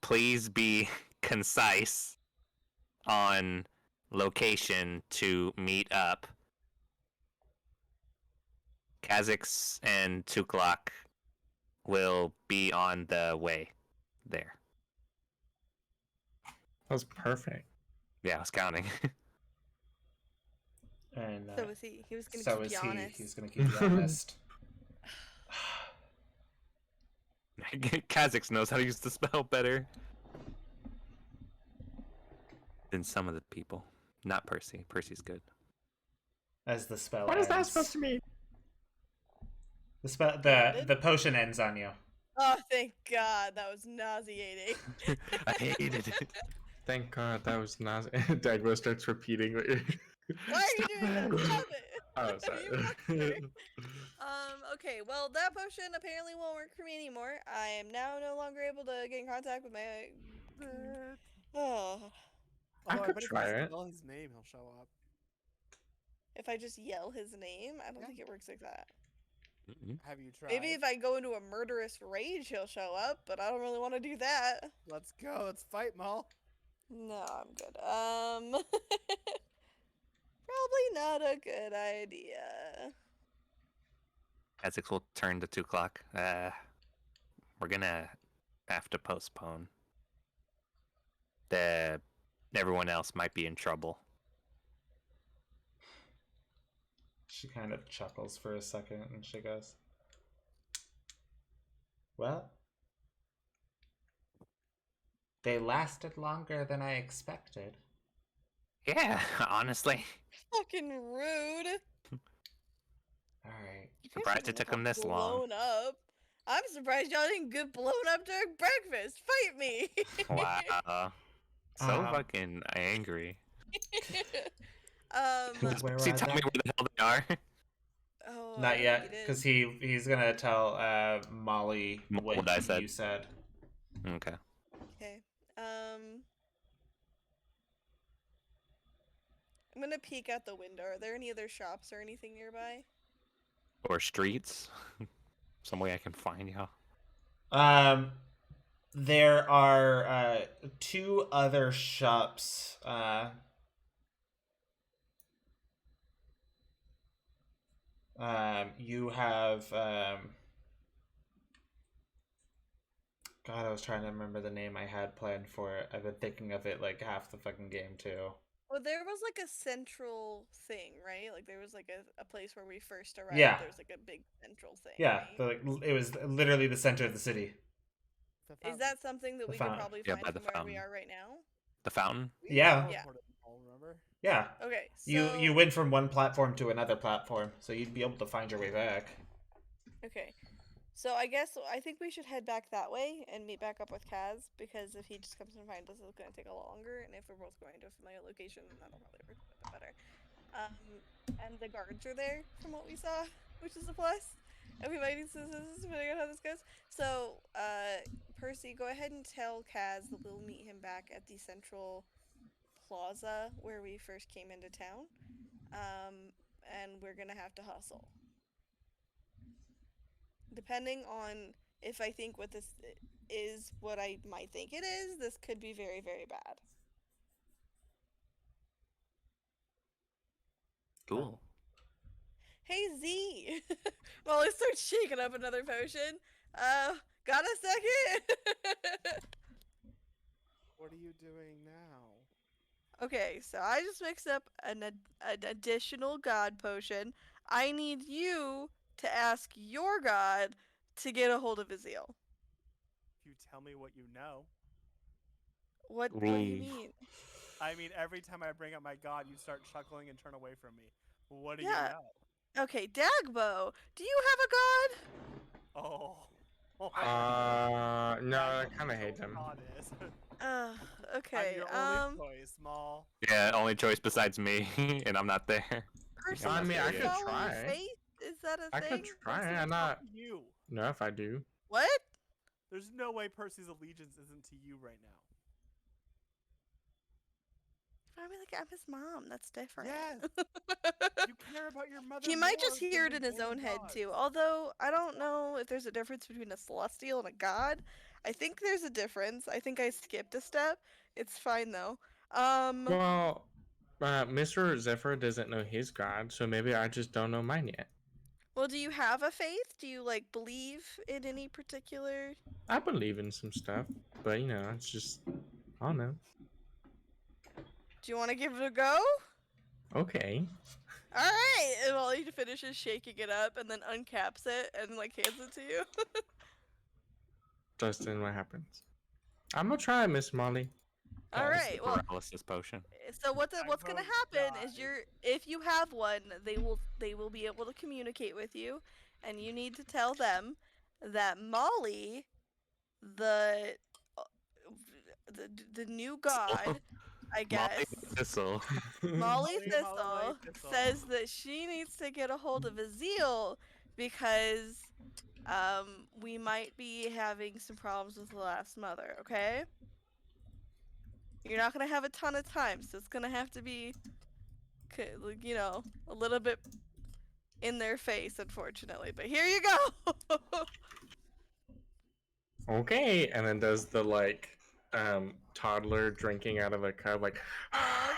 Please be concise on location to meet up. Kha'Zix and 2 o'clock will be on the way there. That was perfect. Yeah, I was counting. And So was he. He was gonna so keep is you he. honest. He's gonna keep you honest. Kha'Zix knows how to use the spell better than some of the people. Not Percy. Percy's good. As the spell What is ends. that supposed to mean? The potion ends on you. Oh, thank God. That was nauseating. I hated it. Thank God that was not. Dagwo starts repeating what you're. Why are you doing that? Stop it. Oh, You sorry. monster. Okay, well, that potion apparently won't work for me anymore. I am now no longer able to get in contact with my. Oh. I Although I could bet if try you it. just spell his name, he'll show up. If I just yell his name, I don't Yeah. think it works like that. Have you tried? Maybe if I go into a murderous rage, he'll show up, but I don't really want to do that. Let's go. Let's fight, Maul. No, I'm good. Probably not a good idea. Kha'Zix will turn to 2 o'clock. We're gonna have to postpone. Everyone else might be in trouble. She kind of chuckles for a second and she goes, well, they lasted longer than I expected. Yeah, honestly. Fucking rude. Alright. You guys Surprised didn't it took get him this long. blown up. I'm surprised y'all didn't get blown up during breakfast. Fight me. Wow. So Um, fucking angry. Where See, are tell they? me where the hell they are. Oh, I Not don't yet, think it because is. he's gonna tell Molly What what I said. you said. Okay. Okay. I'm gonna peek out the window. Are there any other shops or anything nearby? Or streets. Some way I can find y'all. There are 2 other shops. You have God, I was trying to remember the name I had planned for it. I've been thinking of it like half the fucking game too. Well, there was like a central thing, right? Like there was like a place where we first arrived. Yeah. There's like a big central thing. Yeah, right? it was literally the center of the city. The Is fountain. that something that The we fountain. could probably Yeah, find by the from where we fountain. are right now? The fountain? Yeah. Yeah. Teleported Maul, remember? Yeah. Okay. So You went from one platform to another platform, so you'd be able to find your way back. Okay. So I think we should head back that way and meet back up with Kaz, because if he just comes and finds us, it's gonna take a lot longer, and if we're both going to a familiar location, then that'll probably work a bit better. And the guards are there from what we saw, which is a plus. And we might need some assistance depending on how this goes. So, Percy, go ahead and tell Kaz that we'll meet him back at the central plaza where we first came into town. And we're gonna have to hustle. Depending on if I think what this is what I might think it is, this could be very, very bad. Cool. Hey Z! Molly starts shaking up another potion. Got a second? What are you doing now? Okay, so I just mixed up an additional god potion. I need you to ask your god to get a hold of Azil. If you tell me what you know. What do you Ooh. mean? I mean, every time I bring up my god, you start chuckling and turn away from me. What do you Yeah. know? Okay, Dagbo, do you have a god? Oh. No, I kind of hate them. Is. Okay. I'm your only choice, Maul. Yeah, only choice besides me, and I'm not there. Percy, I do mean, you I could follow try. faith? Is that a I thing? could try. Percy, I'm it's not. up to you. No, if I do. What? There's no way Percy's allegiance isn't to you right now. I mean, like, I'm his mom. That's different. Yes. You care about your mother. He might more just than hear it the in his damn own head gods. too. Although I don't know if there's a difference between a celestial and a god. I think there's a difference. I think I skipped a step. It's fine though. Well, Mr. Zephyr doesn't know his god, so maybe I just don't know mine yet. Well, do you have a faith? Do you like believe in any particular? I believe in some stuff, but you know, it's just I don't know. Do you want to give it a go? Okay. All right. And Molly finishes shaking it up and then uncaps it and like hands it to you. Justin, what happens? I'm gonna try, Miss Molly. All It's the right. Well, paralysis potion. so what's gonna vote happen is die. if you have one, they will be able to communicate with you, and you need to tell them that Molly, the uh, the new god, I guess, Molly Thistle. Molly Molly Thistle, Thistle. says that she needs to get a hold of Azil because we might be having some problems with the last mother. Okay. You're not gonna have a ton of time, so it's gonna have to be, you know, a little bit in their face, unfortunately. But here you go. Okay, and then does the like toddler drinking out of a cup, like Aw,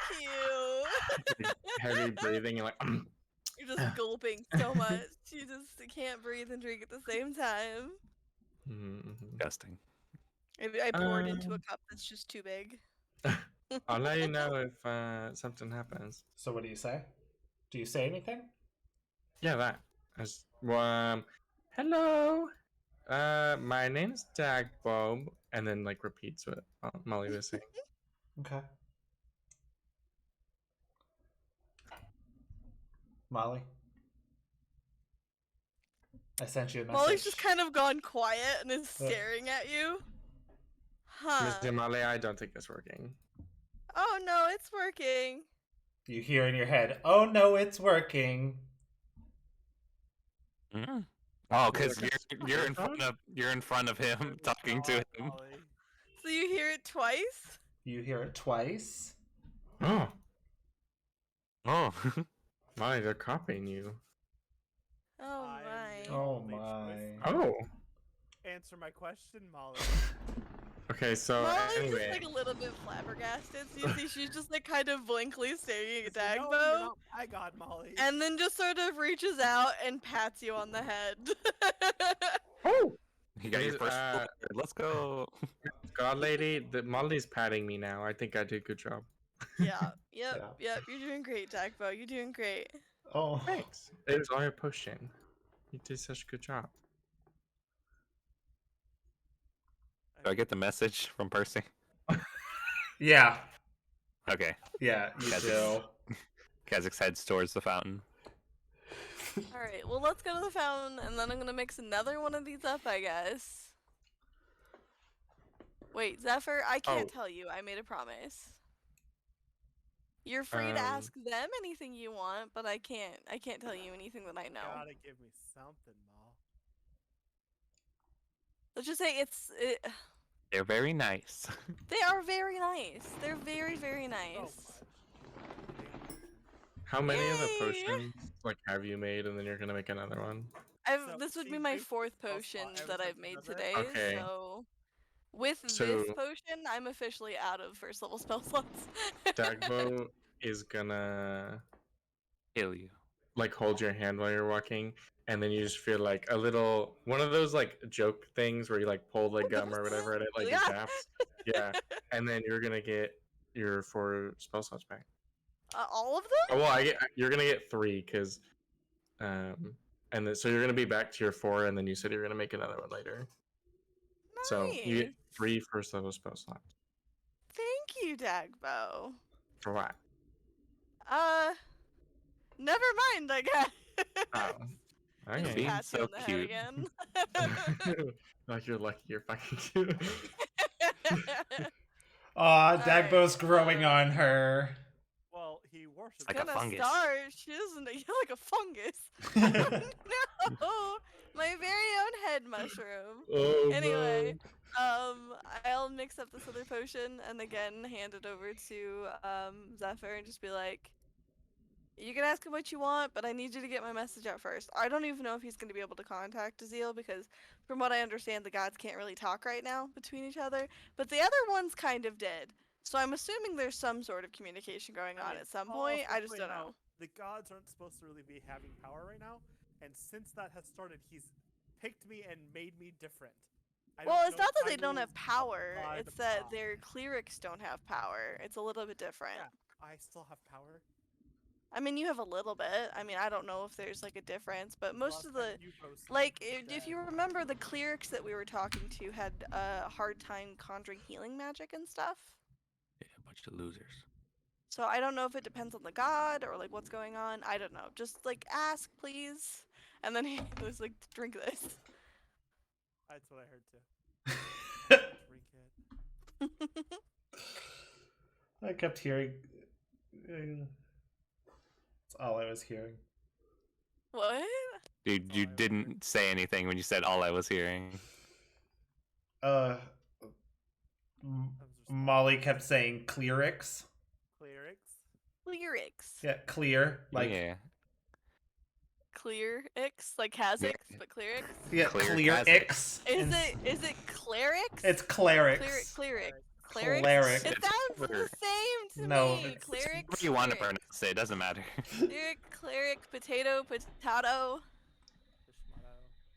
cute. heavy breathing and like You're just gulping so much. You just can't breathe and drink at the same time. Disgusting. I poured into a cup that's just too big. I'll let you know if something happens. So what do you say? Do you say anything? Yeah, that. Hello. My name's Dagbob, and then like repeats what Molly was saying. Okay. Molly? I sent you a message. Molly's just kind of gone quiet and is staring at you. Huh. Mr. Molly, I don't think it's working. Oh no, it's working. You hear in your head, "Oh no, it's working." Mm. Oh, because you're in front of him talking to him. Molly. So you hear it twice? You hear it twice. Oh, Oh. Molly, they're copying you. Oh I am my. your Oh only choice. my. Oh. Answer my question, Molly. Okay, so Molly's anyway. just like a little bit flabbergasted. So you see, she's just like kind of blankly staring at No, you're Dagbo, not my god, Molly. and then just sort of reaches out and pats you on the head. Oh! You got your Please, first sword. Let's go. God lady, Molly's patting me now. I think I did a good job. Yeah. Yep. Yeah. Yep. You're doing great, Dagbo. You're doing great. Oh. Thanks. It was all your potion. You did such a good job. Do I get the message from Percy? Yeah. Okay. Yeah, you Yes. do. Kazakh heads towards the fountain. All right. Well, let's go to the fountain, and then I'm gonna mix another one of these up, I guess. Wait, Zephyr, I can't tell you. I made a promise. You're free to ask them anything you want, but I can't tell you anything that I know. Gotta give me something, Maul. Let's just say They're very nice. they are very nice. They're very, very So nice. much. How many of the Yay! potions like have you made, and then you're gonna make another one? So, This would see, be my Duke fourth also potion ever that I've since made another- today. Okay. So with So- this potion, I'm officially out of first level spell slots. Dagbo is gonna Kill you. like hold your hand while you're walking, and then you just feel like a little one of those like joke things where you like pull the gum or whatever and it like Yeah. zaps. Yeah, and then you're gonna get your 4 spell slots back. All of them? Oh, well, you're gonna get 3 because and then so you're gonna be back to your 4, and then you said you're gonna make another one later. So you get Nice. 3 first level spell slots. Thank you, Dagbo. For what? Never mind, I guess. Oh, Just okay. Being pat you so on the head cute. again. Like you're lucky you're fucking cute. Aw, Alright, Dagbo's growing on her. Well, he worships. Like a Gonna fungus. start. She doesn't. You're like a fungus. No, my very own head mushroom. Oh Anyway, I'll mix up this other potion and again hand it over to Zephyr and just be like, you can ask him what you want, but I need you to get my message out first. I don't even know if he's going to be able to contact Azil because, from what I understand, the gods can't really talk right now between each other. But the other ones kind of did. So I'm assuming there's some sort of communication going on at some point. I just don't know. The gods aren't supposed to really be having power right now, and since that has started, he's picked me and made me different. Well, it's not that they don't have power. It's that their clerics don't have power. It's a little bit different. Yeah, I still have power. I mean, you have a little bit. I mean, I don't know if there's like a difference, but most Last of the time you posted like, it if said- you remember, the clerics that we were talking to had a hard time conjuring healing magic and stuff. Yeah, a bunch of losers. So I don't know if it depends on the god or like what's going on. I don't know. Just like ask, please. And then he was like, drink this. That's what I heard too. Drink it. I kept hearing. That's all I was hearing. What? Dude, you didn't say anything when you said all I was hearing. Molly kept saying clerics. Clerics. Clerics. Yeah, clear. Like, yeah. Clerics? Like Kazakhs, but clerics? yeah, Clear clerics. Is it clerics? It's clerics. Clerics. Clerics. It sounds the same to No, me. it's- Clerics. Whatever you want to clerics. pronounce it, doesn't matter. Cleric, potato. Fishmato.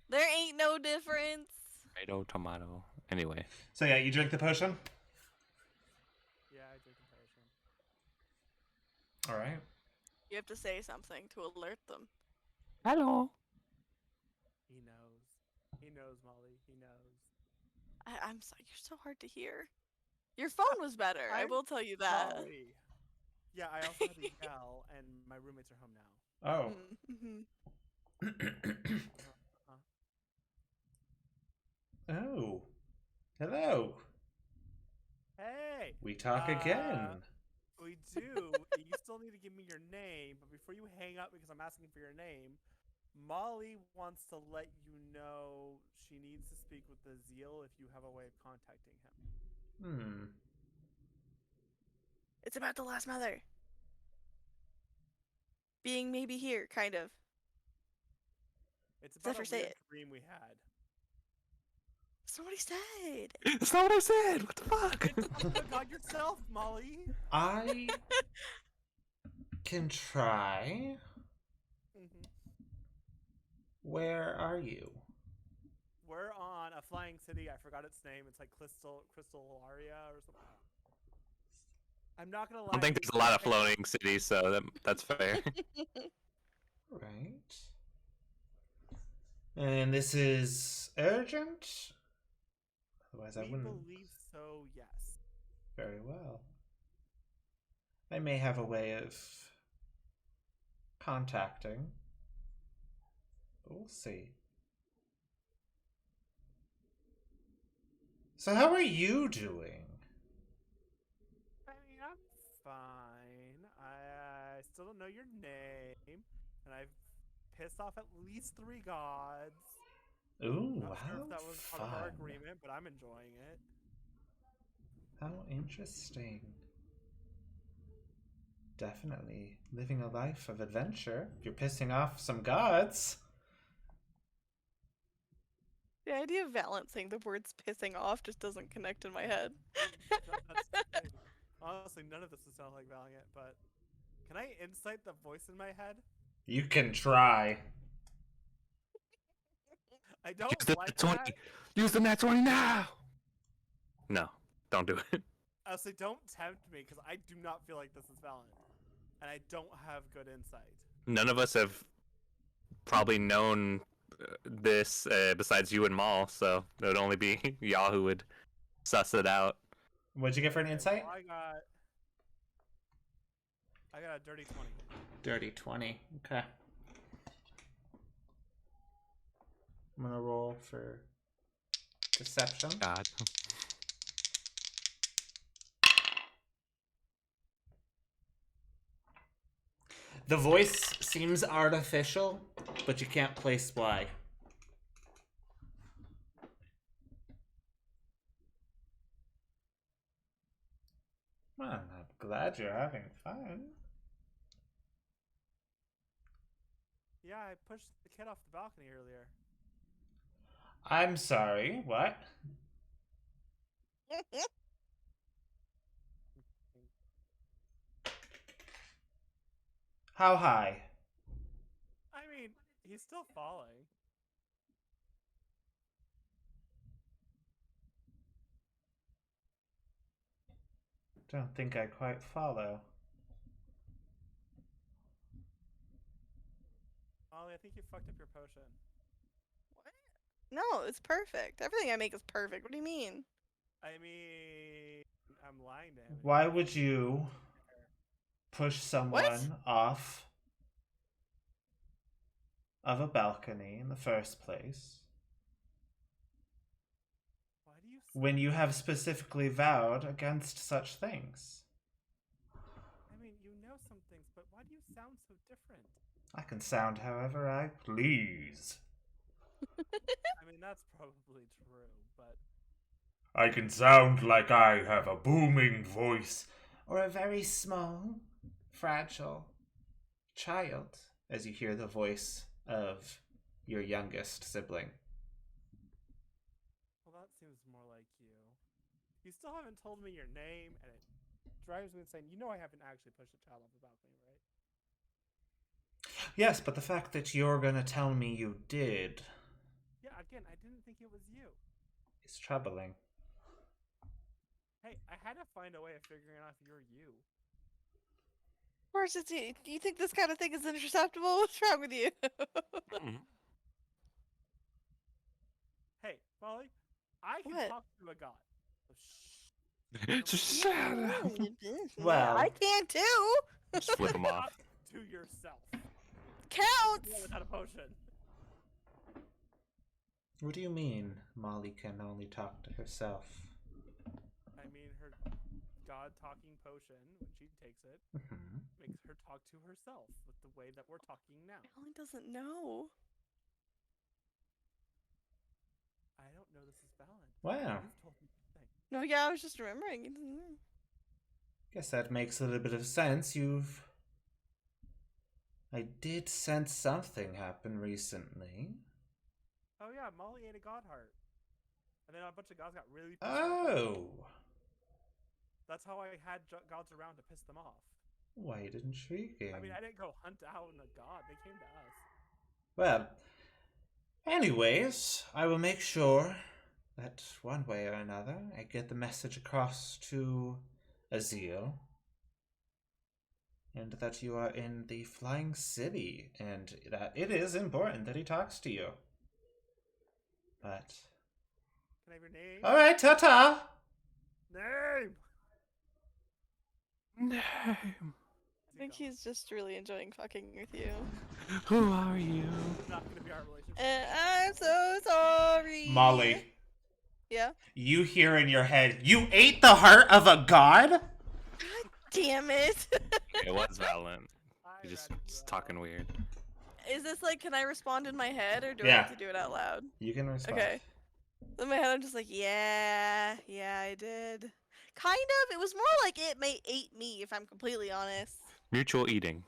There ain't no difference. Tomato, tomato. Anyway. So yeah, you drink the potion. Yeah, I drink the potion. All right. You have to say something to alert them. Hello. He knows. He knows, Molly. He knows. I'm sorry, you're so hard to hear. Your phone was better, I will tell you that. Molly. Yeah, I also had to yell, and my roommates are home now. Oh. Mm-hmm. Oh. Hello. Hey! We talk again. We do. You still need to give me your name, but before you hang up because I'm asking for your name, Molly wants to let you know she needs to speak with the Zeal if you have a way of contacting him. It's about the last mother. Being maybe here, kind of. It's about Zephyr, a say weird it. dream we had. Somebody said. That's not what I said. What the fuck? Talk about yourself, Molly. I can try. Where are you? We're on a flying city. I forgot its name. It's like Crystal Aria or something. I'm not gonna lie. I don't think there's a lot of floating cities, so that's fair. Right. And this is urgent? Otherwise, I We wouldn't. believe so, yes. Very well. I may have a way of contacting. But we'll see. So, how are you doing? I mean, I'm fine. I still don't know your name, and I've pissed off at least 3 gods. Ooh, Not sure how if that was part of our fun. agreement, but I'm enjoying it. How interesting. Definitely living a life of adventure. You're pissing off some gods. The idea of Valiant saying the words pissing off just doesn't connect in my head. That's the thing. Honestly, none of this would sound like Valiant, but Can I insight the voice in my head? You can try. I don't Use the like nat 20. that. Use the nat 20 now. No, don't do it. I say don't tempt me because I do not feel like this is valid, and I don't have good insight. None of us have probably known this besides you and Maul, so it would only be y'all who would suss it out. What'd you get for an Okay, insight? well, I got a dirty 20. Dirty 20. Okay. I'm gonna roll for deception. God. The voice seems artificial, but you can't place why. Well, I'm glad you're having fun. Yeah, I pushed the kid off the balcony earlier. I'm sorry, what? How high? I mean, he's still falling. Don't think I quite follow. Ollie, I think you fucked up your potion. What? No, it's perfect. Everything I make is perfect. What do you mean? I mean, I'm lying to him. Why would you push someone off of a balcony in the first place Why do you? when you have specifically vowed against such things? I mean, you know some things, but why do you sound so different? I can sound however I please. I mean, that's probably true, but I can sound like I have a booming voice, or a very small, fragile child, as you hear the voice of your youngest sibling. well, that seems more like you. You still haven't told me your name, and it drives me insane. You know I haven't actually pushed a child off the balcony, right? Yes, but the fact that you're gonna tell me you did Yeah, again, I didn't think it was you. is troubling. Hey, I had to find a way of figuring out if you're you. Of course, do you think this kind of thing is interceptable? What's wrong with you? Hey, Molly, I can What? talk to a god. So Just shut up. Well- I can too. Just flip him off. talk to yourself. Counts. Yeah, without a potion. What do you mean Molly can only talk to herself? I mean, her god talking potion, when she takes it, Mhm. makes her talk to herself with the way that we're talking now. Colin doesn't know. I don't know this is valid. Wow. You've told me nothing. No, yeah, I was just remembering. He doesn't know. Guess that makes a little bit of sense. I did sense something happen recently. Oh yeah, Molly ate a god heart. And then a bunch of gods got really pissed off. Oh! That's how I had gods around to piss them off. Quite intriguing. I mean, I didn't go hunt down a god. They came to us. Well, anyways, I will make sure that one way or another I get the message across to Azil, and that you are in the Flying City, and that it is important that he talks to you. But Can I have your name? alright, ta-ta! Name! No. I think he's just really enjoying fucking with you. Who are you? Not gonna be our relationship. I'm so sorry. Molly, Yeah. you hear in your head, you ate the heart of a god? God damn it. It was Valent. I You're just read you talking weird. Is this like, can I respond in my head or do I Yeah. have to do it out loud? You can respond. Okay. In my head, I'm just like, yeah, I did. Kind of. It was more like it may ate me, if I'm completely honest. Mutual eating.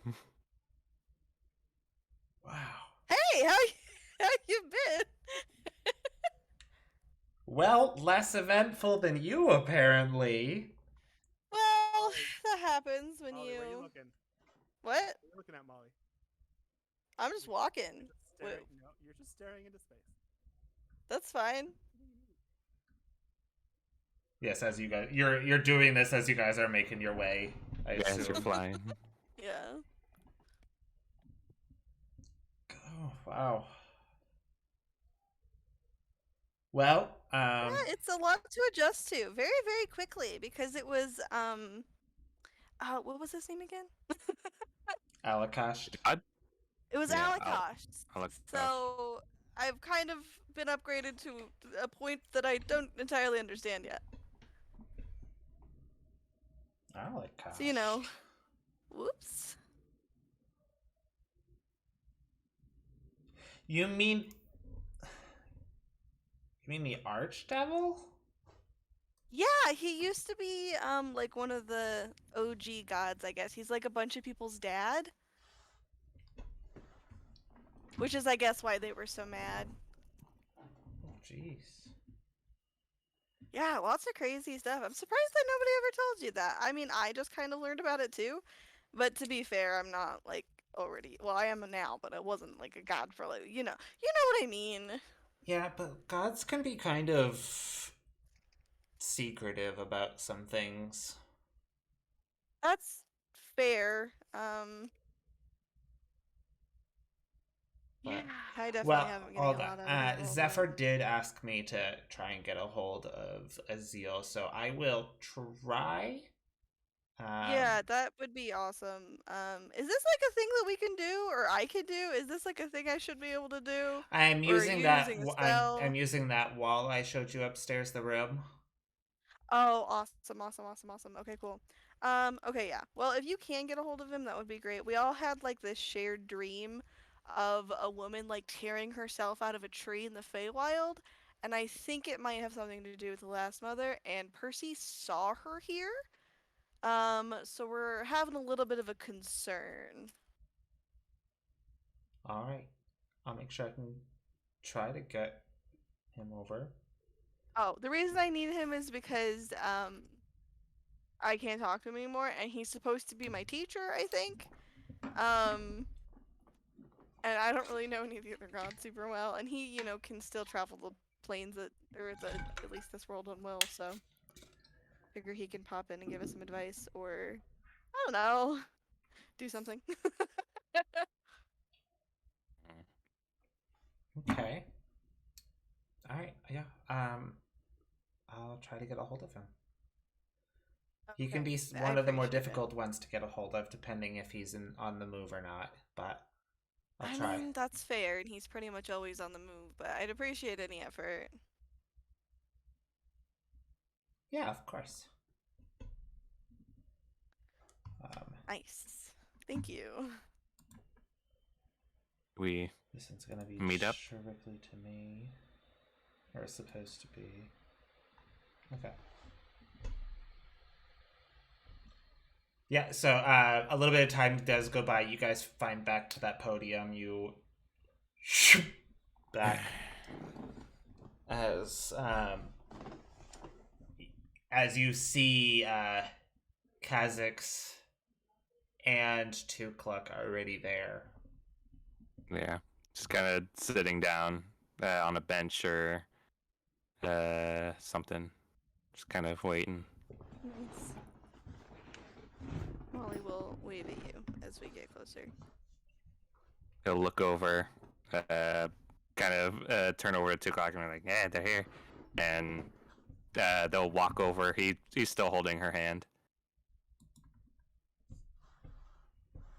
Wow. Hey, how you been? Well, less eventful than you, apparently. Well, that happens when Molly, where you you. looking? What? You're looking at Molly. I'm just You're walking. just staring. No, you're just staring into space. That's fine. Yes, as you guys, you're doing this as you guys are making your way. I Yes, you're assume. flying. Yeah. Oh wow. Well, Yeah, it's a lot to adjust to very, very quickly because it was what was his name again? Alakash. God? It was Yeah, Alakash. Alakash. So I've kind of been upgraded to a point that I don't entirely understand yet. Alakash. So, you know, whoops. You mean the Archdevil? Yeah, he used to be like one of the OG gods, I guess. He's like a bunch of people's dad. Which is I guess why they were so mad. Oh, jeez. Yeah, lots of crazy stuff. I'm surprised that nobody ever told you that. I mean, I just kind of learned about it too. But to be fair, I'm not like already. Well, I am now, but I wasn't like a god for like you know what I mean. Yeah, but gods can be kind of secretive about some things. That's fair. Yeah, But, I definitely well, haven't been getting hold a lot out on. of his world. Zephyr did ask me to try and get a hold of Azil, so I will try. Yeah, that would be awesome. Is this like a thing that we can do, or I could do? Is this like a thing I should be able to do? I'm Or are using you that. using a I'm spell? using that wall I showed you upstairs the room. Oh, awesome. Okay, cool. Okay, yeah. Well, if you can get a hold of him, that would be great. We all had like this shared dream of a woman like tearing herself out of a tree in the Feywild, and I think it might have something to do with the last mother, and Percy saw her here. So we're having a little bit of a concern. All right, I'll make sure I can try to get him over. Oh, the reason I need him is because I can't talk to him anymore, and he's supposed to be my teacher, I think. Um, and I don't really know any of the other gods super well, and he, can still travel the planes at least this world unwell, so figure he can pop in and give us some advice, or I don't know, do something. Okay. All right. Yeah. I'll try to get a hold of him. He can be I one of the more appreciate it. difficult ones to get a hold of, depending if he's on the move or not. But I'll I try. mean, that's fair, and he's pretty much always on the move, but I'd appreciate any effort. Yeah, of course. Nice. Thank you. We This one's gonna be meet up. directly to me, or it's supposed to be. Okay. Yeah. So a little bit of time does go by. You guys find back to that podium. You back as you see Kha'Zix and Tukluk already there. Yeah, just kind of sitting down on a bench or something. Just kind of waiting. Nice. Molly will wave at you as we get closer. He'll look over, kind of turn over to 2 o'clock and be like, "Yeah, they're here," and they'll walk over. He's still holding her hand.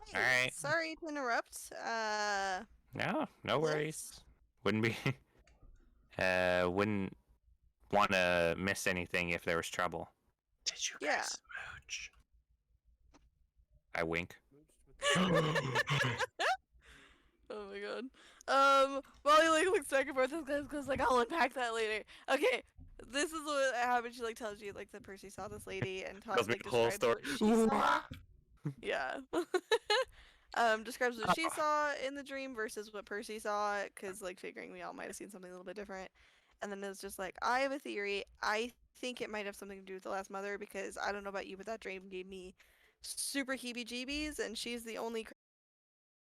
Hey, All right. sorry to interrupt. No Yes? worries. Wouldn't be. Wouldn't want to miss anything if there was trouble. Did you Yeah. guys smooch? I wink. Oh my god. Molly like looks back and forth and goes like, I'll unpack that later. Okay, this is what happened. She like tells you like that Percy saw this lady and Tells me like the whole describes story. what she saw. Yeah. Describes what she saw in the dream versus what Percy saw, because like figuring we all might have seen something a little bit different. And then it's just like, I have a theory. I think it might have something to do with the last mother, because I don't know about you, but that dream gave me super heebie-jeebies, and she's the only